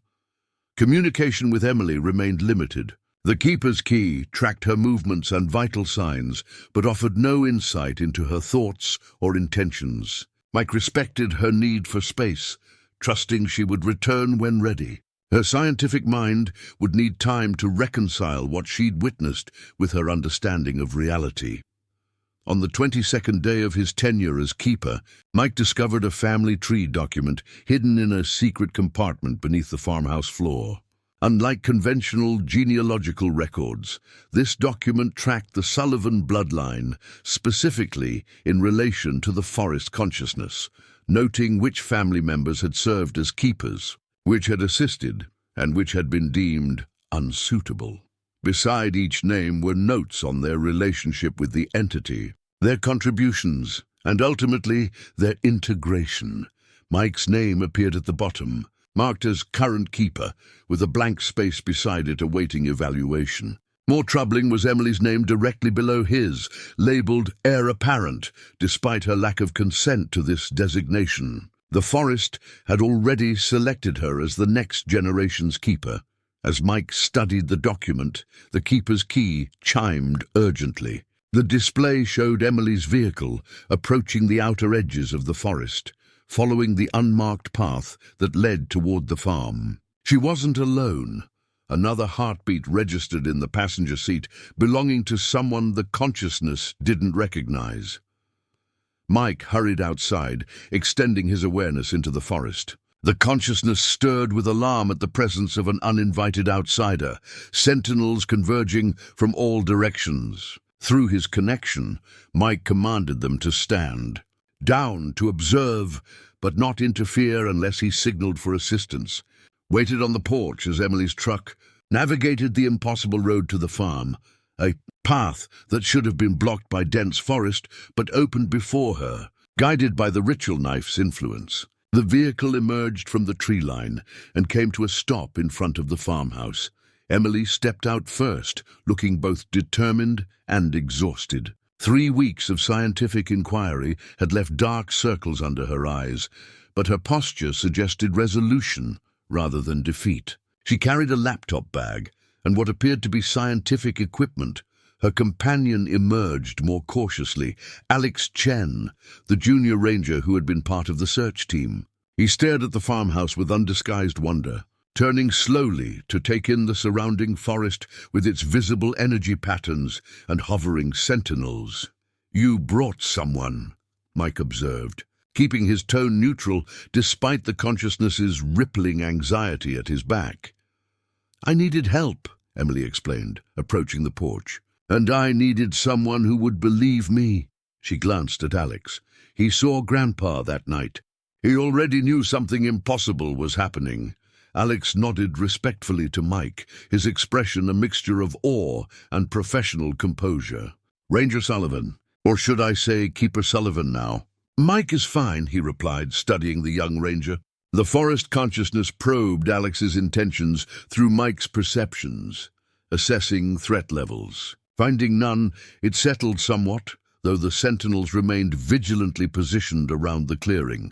Communication with Emily remained limited. The keeper's key tracked her movements and vital signs, but offered no insight into her thoughts or intentions. Mike respected her need for space, trusting she would return when ready. Her scientific mind would need time to reconcile what she'd witnessed with her understanding of reality. On the 22nd day of his tenure as keeper, Mike discovered a family tree document hidden in a secret compartment beneath the farmhouse floor. Unlike conventional genealogical records, this document tracked the Sullivan bloodline, specifically in relation to the forest consciousness, noting which family members had served as keepers, which had assisted, and which had been deemed unsuitable. Beside each name were notes on their relationship with the entity, their contributions, and ultimately their integration. Mike's name appeared at the bottom, marked as current keeper, with a blank space beside it awaiting evaluation. More troubling was Emily's name directly below his, labeled heir apparent, despite her lack of consent to this designation. The forest had already selected her as the next generation's keeper. As Mike studied the document, the keeper's key chimed urgently. The display showed Emily's vehicle approaching the outer edges of the forest, following the unmarked path that led toward the farm. She wasn't alone. Another heartbeat registered in the passenger seat, belonging to someone the consciousness didn't recognize. Mike hurried outside, extending his awareness into the forest. The consciousness stirred with alarm at the presence of an uninvited outsider, sentinels converging from all directions. Through his connection, Mike commanded them to stand down, to observe, but not interfere unless he signaled for assistance, waited on the porch as Emily's truck navigated the impossible road to the farm. A path that should have been blocked by dense forest but opened before her, guided by the ritual knife's influence. The vehicle emerged from the tree line and came to a stop in front of the farmhouse. Emily stepped out first, looking both determined and exhausted. 3 weeks of scientific inquiry had left dark circles under her eyes, but her posture suggested resolution rather than defeat. She carried a laptop bag and what appeared to be scientific equipment. Her companion emerged more cautiously, Alex Chen, the junior ranger who had been part of the search team. He stared at the farmhouse with undisguised wonder, turning slowly to take in the surrounding forest with its visible energy patterns and hovering sentinels. "You brought someone," Mike observed, keeping his tone neutral despite the consciousness's rippling anxiety at his back. "I needed help," Emily explained, approaching the porch. "And I needed someone who would believe me." She glanced at Alex. He saw Grandpa that night. He already knew something impossible was happening. Alex nodded respectfully to Mike, his expression a mixture of awe and professional composure. "Ranger Sullivan, or should I say Keeper Sullivan now?" "Mike is fine," he replied, studying the young ranger. The forest consciousness probed Alex's intentions through Mike's perceptions, assessing threat levels. Finding none, it settled somewhat, though the sentinels remained vigilantly positioned around the clearing.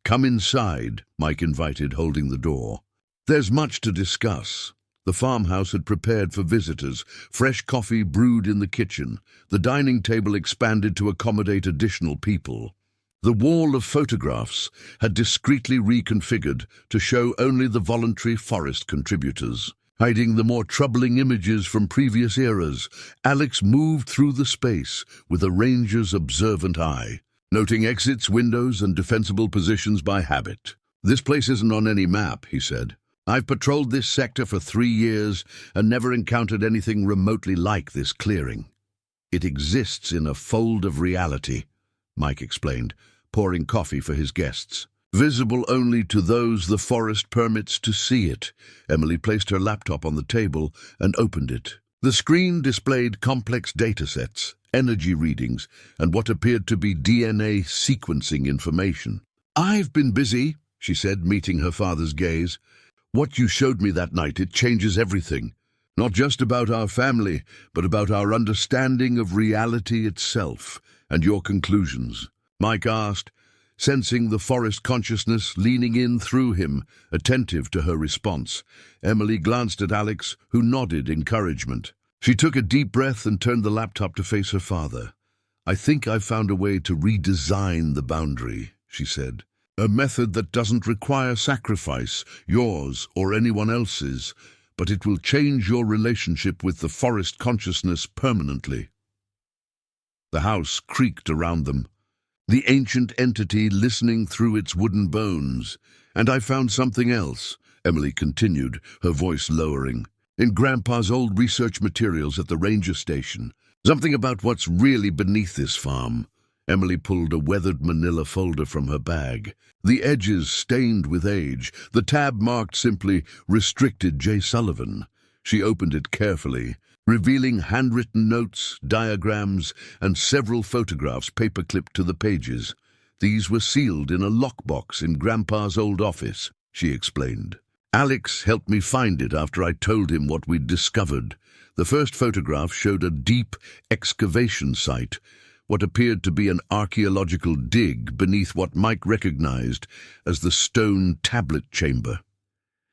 "Come inside," Mike invited, holding the door. "There's much to discuss." The farmhouse had prepared for visitors, fresh coffee brewed in the kitchen. The dining table expanded to accommodate additional people. The wall of photographs had discreetly reconfigured to show only the voluntary forest contributors. Hiding the more troubling images from previous eras, Alex moved through the space with a ranger's observant eye, noting exits, windows, and defensible positions by habit. "This place isn't on any map," he said. "I've patrolled this sector for 3 years and never encountered anything remotely like this clearing." "It exists in a fold of reality," Mike explained, pouring coffee for his guests. "Visible only to those the forest permits to see it." Emily placed her laptop on the table and opened it. The screen displayed complex datasets, energy readings, and what appeared to be DNA sequencing information. "I've been busy," she said, meeting her father's gaze. "What you showed me that night, it changes everything. Not just about our family, but about our understanding of reality itself and your conclusions." Mike asked, sensing the forest consciousness leaning in through him, attentive to her response. Emily glanced at Alex, who nodded encouragement. She took a deep breath and turned the laptop to face her father. "I think I've found a way to redesign the boundary," she said. "A method that doesn't require sacrifice, yours or anyone else's, but it will change your relationship with the forest consciousness permanently." The house creaked around them, the ancient entity listening through its wooden bones. "And I found something else," Emily continued, her voice lowering. "In Grandpa's old research materials at the ranger station. Something about what's really beneath this farm." Emily pulled a weathered manila folder from her bag. The edges stained with age, the tab marked simply "Restricted J. Sullivan." She opened it carefully, revealing handwritten notes, diagrams, and several photographs paper-clipped to the pages. "These were sealed in a lockbox in Grandpa's old office," she explained. "Alex helped me find it after I told him what we'd discovered." The first photograph showed a deep excavation site, what appeared to be an archaeological dig beneath what Mike recognized as the stone tablet chamber.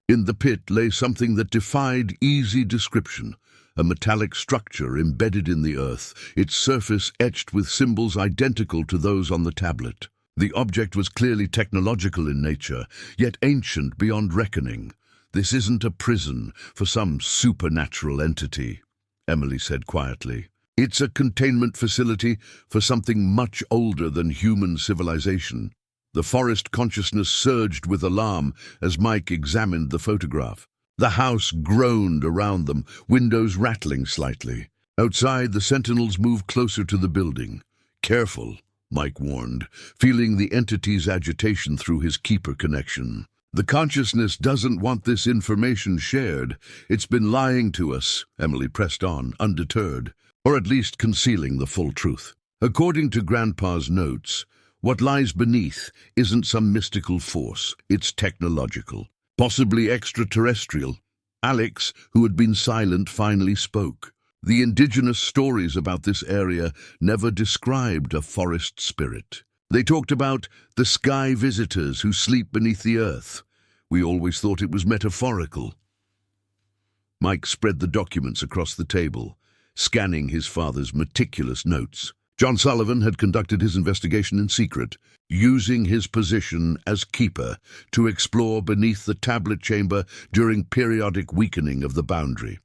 In the pit lay something that defied easy description, a metallic structure embedded in the earth, its surface etched with symbols identical to those on the tablet. The object was clearly technological in nature, yet ancient beyond reckoning. "This isn't a prison for some supernatural entity," Emily said quietly. "It's a containment facility for something much older than human civilization." The forest consciousness surged with alarm as Mike examined the photograph. The house groaned around them, windows rattling slightly. Outside, the sentinels moved closer to the building. "Careful," Mike warned, feeling the entity's agitation through his keeper connection. "The consciousness doesn't want this information shared. It's been lying to us," Emily pressed on, undeterred. or at least concealing the full truth. According to Grandpa's notes, what lies beneath isn't some mystical force, it's technological, possibly extraterrestrial. Alex, who had been silent, finally spoke. The indigenous stories about this area never described a forest spirit. They talked about the sky visitors who sleep beneath the earth. We always thought it was metaphorical. Mike spread the documents across the table, scanning his father's meticulous notes. John Sullivan had conducted his investigation in secret, using his position as keeper to explore beneath the tablet chamber during periodic weakening of the boundary.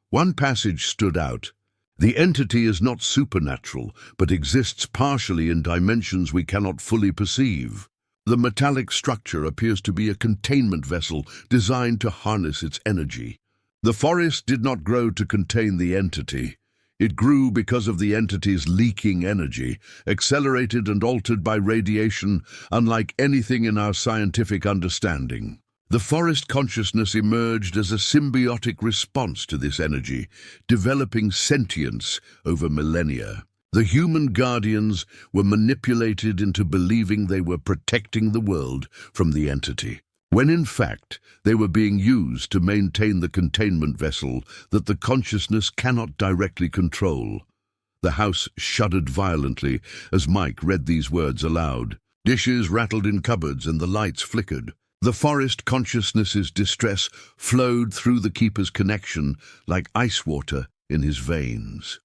One passage stood out. The entity is not supernatural, but exists partially in dimensions we cannot fully perceive. The metallic structure appears to be a containment vessel designed to harness its energy. The forest did not grow to contain the entity. It grew because of the entity's leaking energy, accelerated and altered by radiation, unlike anything in our scientific understanding. The forest consciousness emerged as a symbiotic response to this energy, developing sentience over millennia. The human guardians were manipulated into believing they were protecting the world from the entity, when in fact they were being used to maintain the containment vessel that the consciousness cannot directly control. The house shuddered violently as Mike read these words aloud. Dishes rattled in cupboards and the lights flickered. The forest consciousness's distress flowed through the keeper's connection like ice water in his veins.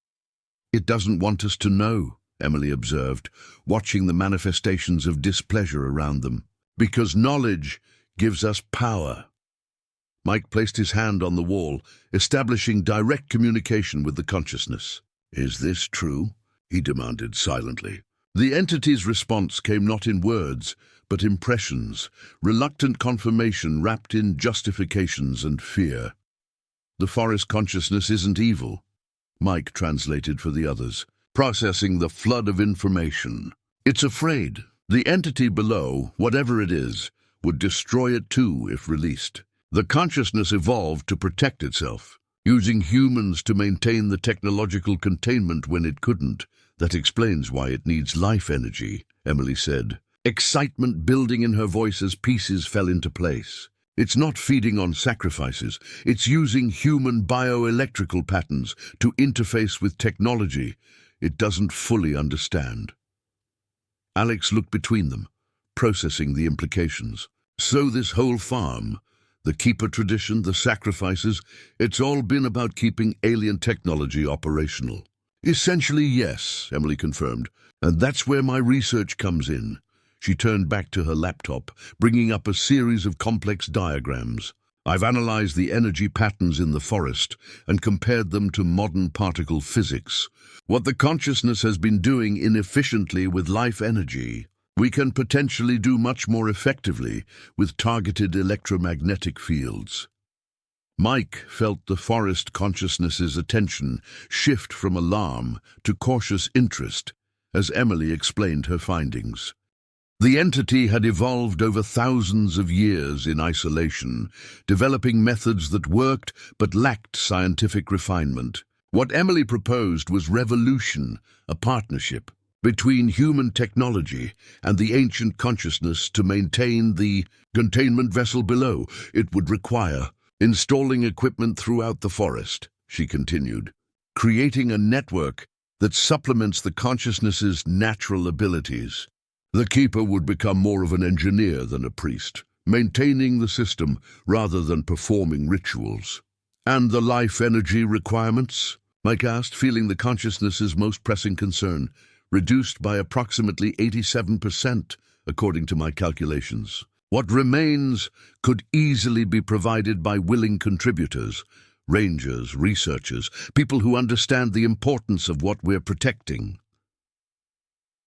"It doesn't want us to know," Emily observed, watching the manifestations of displeasure around them. "Because knowledge gives us power." Mike placed his hand on the wall, establishing direct communication with the consciousness. "Is this true?" he demanded silently. The entity's response came not in words, but impressions, reluctant confirmation wrapped in justifications and fear. "The forest consciousness isn't evil," Mike translated for the others, processing the flood of information. "It's afraid. The entity below, whatever it is, would destroy it too if released. The consciousness evolved to protect itself, using humans to maintain the technological containment when it couldn't. That explains why it needs life energy," Emily said, excitement building in her voice as pieces fell into place. "It's not feeding on sacrifices. It's using human bioelectrical patterns to interface with technology it doesn't fully understand." Alex looked between them, processing the implications. "So this whole farm, the keeper tradition, the sacrifices, it's all been about keeping alien technology operational." "Essentially, yes," Emily confirmed, "and that's where my research comes in." She turned back to her laptop, bringing up a series of complex diagrams. "I've analyzed the energy patterns in the forest and compared them to modern particle physics. What the consciousness has been doing inefficiently with life energy, we can potentially do much more effectively with targeted electromagnetic fields." Mike felt the forest consciousness's attention shift from alarm to cautious interest as Emily explained her findings. The entity had evolved over thousands of years in isolation, developing methods that worked but lacked scientific refinement. What Emily proposed was revolution, a partnership between human technology and the ancient consciousness to maintain the containment vessel below. It would require installing equipment throughout the forest, she continued, creating a network that supplements the consciousness's natural abilities. The keeper would become more of an engineer than a priest, maintaining the system rather than performing rituals. "And the life energy requirements?" Mike asked, feeling the consciousness's most pressing concern, reduced by approximately 87%, according to my calculations. "What remains could easily be provided by willing contributors, rangers, researchers, people who understand the importance of what we're protecting."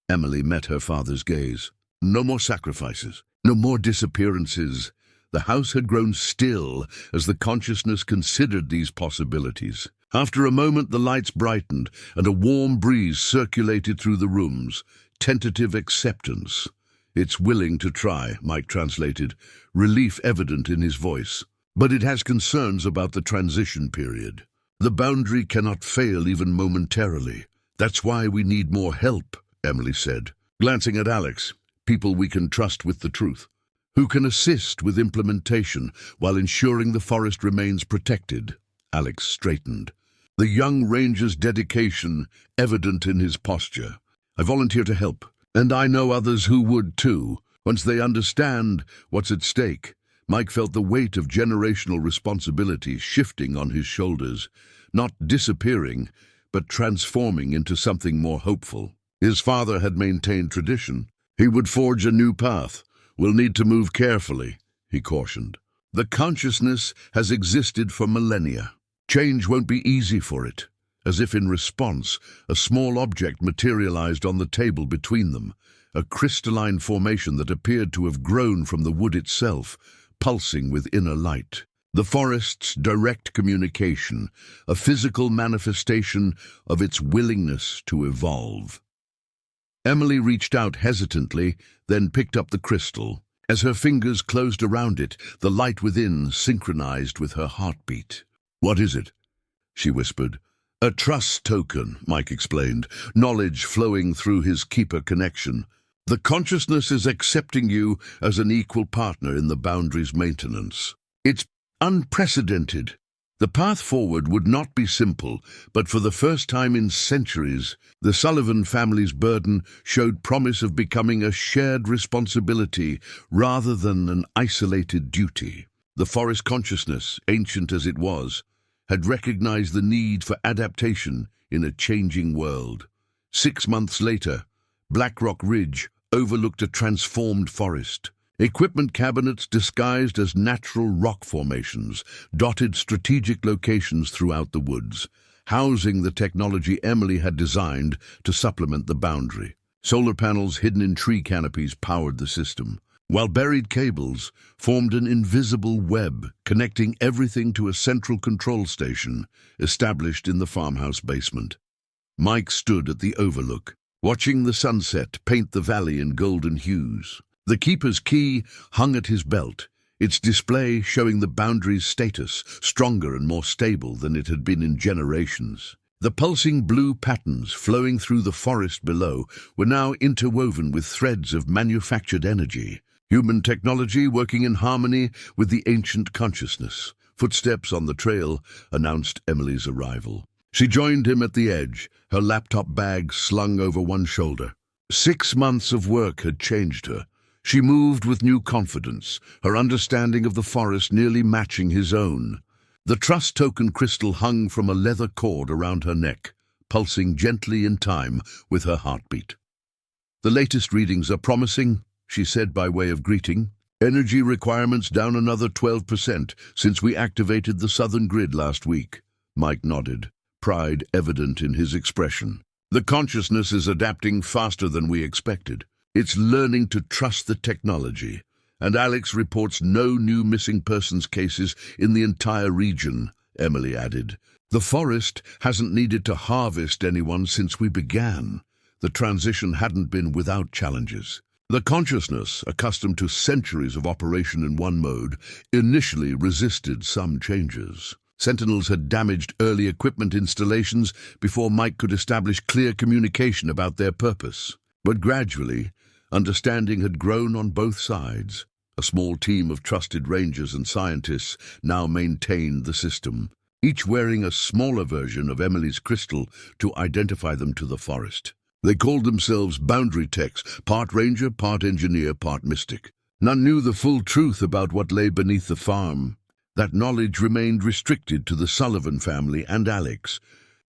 Emily met her father's gaze. No more sacrifices, no more disappearances. The house had grown still as the consciousness considered these possibilities. After a moment, the lights brightened and a warm breeze circulated through the rooms. Tentative acceptance. "It's willing to try," Mike translated, relief evident in his voice. "But it has concerns about the transition period." The boundary cannot fail even momentarily. That's why we need more help, Emily said, glancing at Alex, people we can trust with the truth, who can assist with implementation while ensuring the forest remains protected. Alex straightened, the young ranger's dedication evident in his posture. I volunteer to help, and I know others who would too. Once they understand what's at stake, Mike felt the weight of generational responsibility shifting on his shoulders, not disappearing, but transforming into something more hopeful. His father had maintained tradition. He would forge a new path. We'll need to move carefully, he cautioned. The consciousness has existed for millennia. Change won't be easy for it. As if in response, a small object materialized on the table between them, a crystalline formation that appeared to have grown from the wood itself, pulsing with inner light. The forest's direct communication, a physical manifestation of its willingness to evolve. Emily reached out hesitantly, then picked up the crystal. As her fingers closed around it, the light within synchronized with her heartbeat. "What is it?" she whispered. "A trust token," Mike explained, knowledge flowing through his keeper connection. "The consciousness is accepting you as an equal partner in the boundary's maintenance. It's unprecedented. The path forward would not be simple, but for the first time in centuries, the Sullivan family's burden showed promise of becoming a shared responsibility rather than an isolated duty. The forest consciousness, ancient as it was, had recognized the need for adaptation in a changing world. 6 months later, Black Rock Ridge overlooked a transformed forest. Equipment cabinets disguised as natural rock formations dotted strategic locations throughout the woods, housing the technology Emily had designed to supplement the boundary. Solar panels hidden in tree canopies powered the system, while buried cables formed an invisible web connecting everything to a central control station established in the farmhouse basement. Mike stood at the overlook, watching the sunset paint the valley in golden hues. The keeper's key hung at his belt, its display showing the boundary's status, stronger and more stable than it had been in generations. The pulsing blue patterns flowing through the forest below were now interwoven with threads of manufactured energy, human technology working in harmony with the ancient consciousness. Footsteps on the trail announced Emily's arrival. She joined him at the edge, her laptop bag slung over one shoulder. 6 months of work had changed her. She moved with new confidence, her understanding of the forest nearly matching his own. The trust token crystal hung from a leather cord around her neck, pulsing gently in time with her heartbeat. "The latest readings are promising," she said by way of greeting. "Energy requirements down another 12% since we activated the southern grid last week." Mike nodded, pride evident in his expression. "The consciousness is adapting faster than we expected. It's learning to trust the technology, and Alex reports no new missing persons cases in the entire region," Emily added. "The forest hasn't needed to harvest anyone since we began. The transition hadn't been without challenges. The consciousness, accustomed to centuries of operation in one mode, initially resisted some changes. Sentinels had damaged early equipment installations before Mike could establish clear communication about their purpose. But gradually, understanding had grown on both sides. A small team of trusted rangers and scientists now maintained the system, each wearing a smaller version of Emily's crystal to identify them to the forest. They called themselves Boundary Techs, part ranger, part engineer, part mystic. None knew the full truth about what lay beneath the farm. That knowledge remained restricted to the Sullivan family and Alex,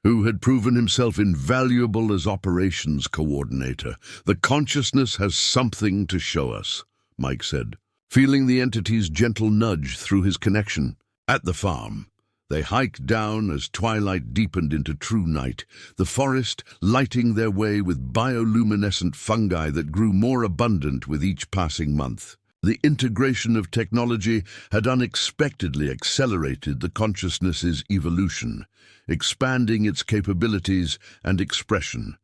who had proven himself invaluable as operations coordinator. "The consciousness has something to show us," Mike said, feeling the entity's gentle nudge through his connection. At the farm, they hiked down as twilight deepened into true night, the forest lighting their way with bioluminescent fungi that grew more abundant with each passing month. The integration of technology had unexpectedly accelerated the consciousness's evolution, expanding its capabilities and expression.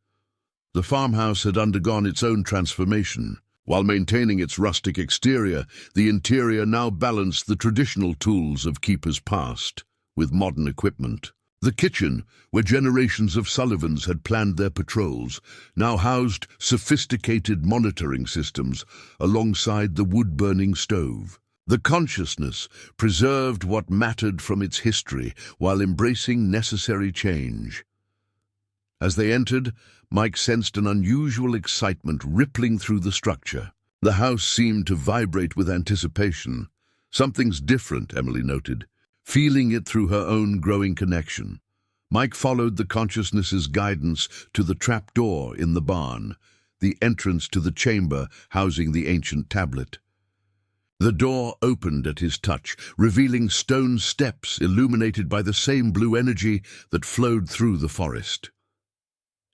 The farmhouse had undergone its own transformation. While maintaining its rustic exterior, the interior now balanced the traditional tools of keepers past with modern equipment. The kitchen, where generations of Sullivans had planned their patrols, now housed sophisticated monitoring systems alongside the wood-burning stove. The consciousness preserved what mattered from its history while embracing necessary change. As they entered, Mike sensed an unusual excitement rippling through the structure. The house seemed to vibrate with anticipation. "Something's different," Emily noted, feeling it through her own growing connection. Mike followed the consciousness's guidance to the trapdoor in the barn, the entrance to the chamber housing the ancient tablet. The door opened at his touch, revealing stone steps illuminated by the same blue energy that flowed through the forest.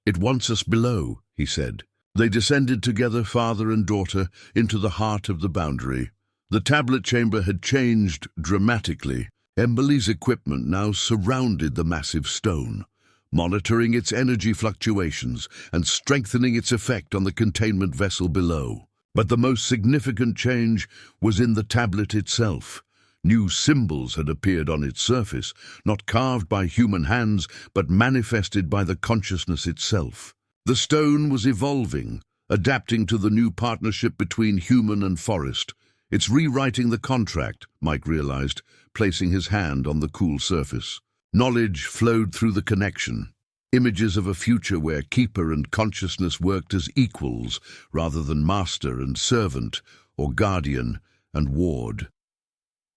"It wants us below," he said. They descended together, father and daughter, into the heart of the boundary. The tablet chamber had changed dramatically. Emily's equipment now surrounded the massive stone, monitoring its energy fluctuations and strengthening its effect on the containment vessel below. But the most significant change was in the tablet itself. New symbols had appeared on its surface, not carved by human hands, but manifested by the consciousness itself. The stone was evolving, adapting to the new partnership between human and forest. "It's rewriting the contract," Mike realized, placing his hand on the cool surface. Knowledge flowed through the connection. Images of a future where keeper and consciousness worked as equals rather than master and servant, or guardian and ward.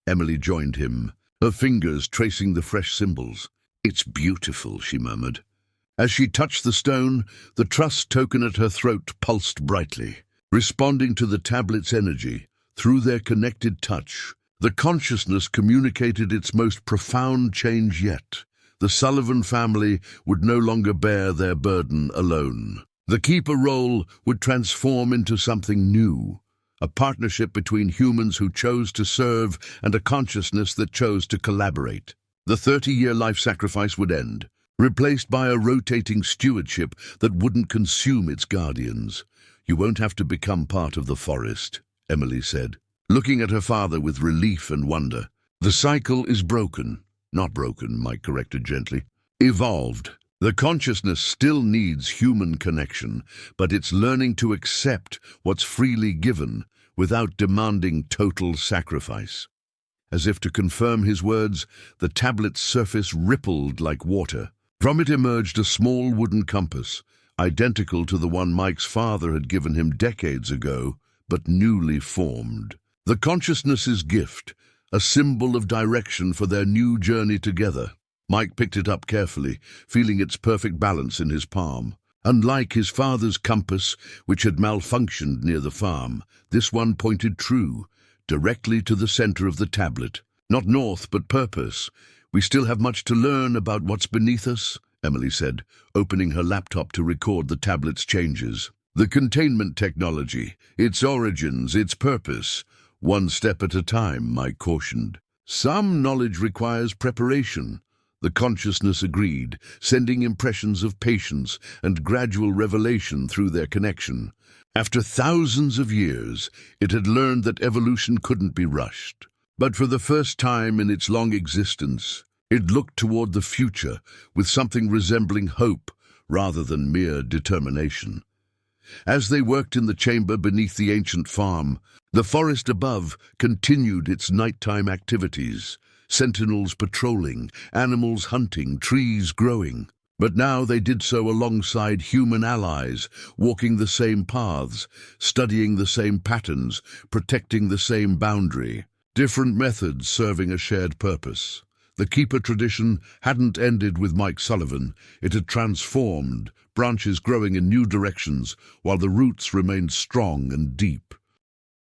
Emily joined him, her fingers tracing the fresh symbols. "It's beautiful," she murmured. As she touched the stone, the trust token at her throat pulsed brightly, responding to the tablet's energy. Through their connected touch, the consciousness communicated its most profound change yet. The Sullivan family would no longer bear their burden alone. The keeper role would transform into something new, a partnership between humans who chose to serve and a consciousness that chose to collaborate. The 30-year life sacrifice would end, replaced by a rotating stewardship that wouldn't consume its guardians. "You won't have to become part of the forest," Emily said, looking at her father with relief and wonder. "The cycle is broken." "Not broken," Mike corrected gently. "Evolved. The consciousness still needs human connection, but it's learning to accept what's freely given without demanding total sacrifice." As if to confirm his words, the tablet's surface rippled like water. From it emerged a small wooden compass, identical to the one Mike's father had given him decades ago, but newly formed. The consciousness's gift, a symbol of direction for their new journey together. Mike picked it up carefully, feeling its perfect balance in his palm. Unlike his father's compass, which had malfunctioned near the farm, this one pointed true, directly to the center of the tablet. "Not north, but purpose. We still have much to learn about what's beneath us," Emily said, opening her laptop to record the tablet's changes. "The containment technology, its origins, its purpose. One step at a time," Mike cautioned. "Some knowledge requires preparation," the consciousness agreed, sending impressions of patience and gradual revelation through their connection. After thousands of years, it had learned that evolution couldn't be rushed. But for the first time in its long existence, it looked toward the future with something resembling hope rather than mere determination. As they worked in the chamber beneath the ancient farm, the forest above continued its nighttime activities, sentinels patrolling, animals hunting, trees growing. But now they did so alongside human allies, walking the same paths, studying the same patterns, protecting the same boundary. Different methods serving a shared purpose. The keeper tradition hadn't ended with Mike Sullivan. It had transformed, branches growing in new directions, while the roots remained strong and deep.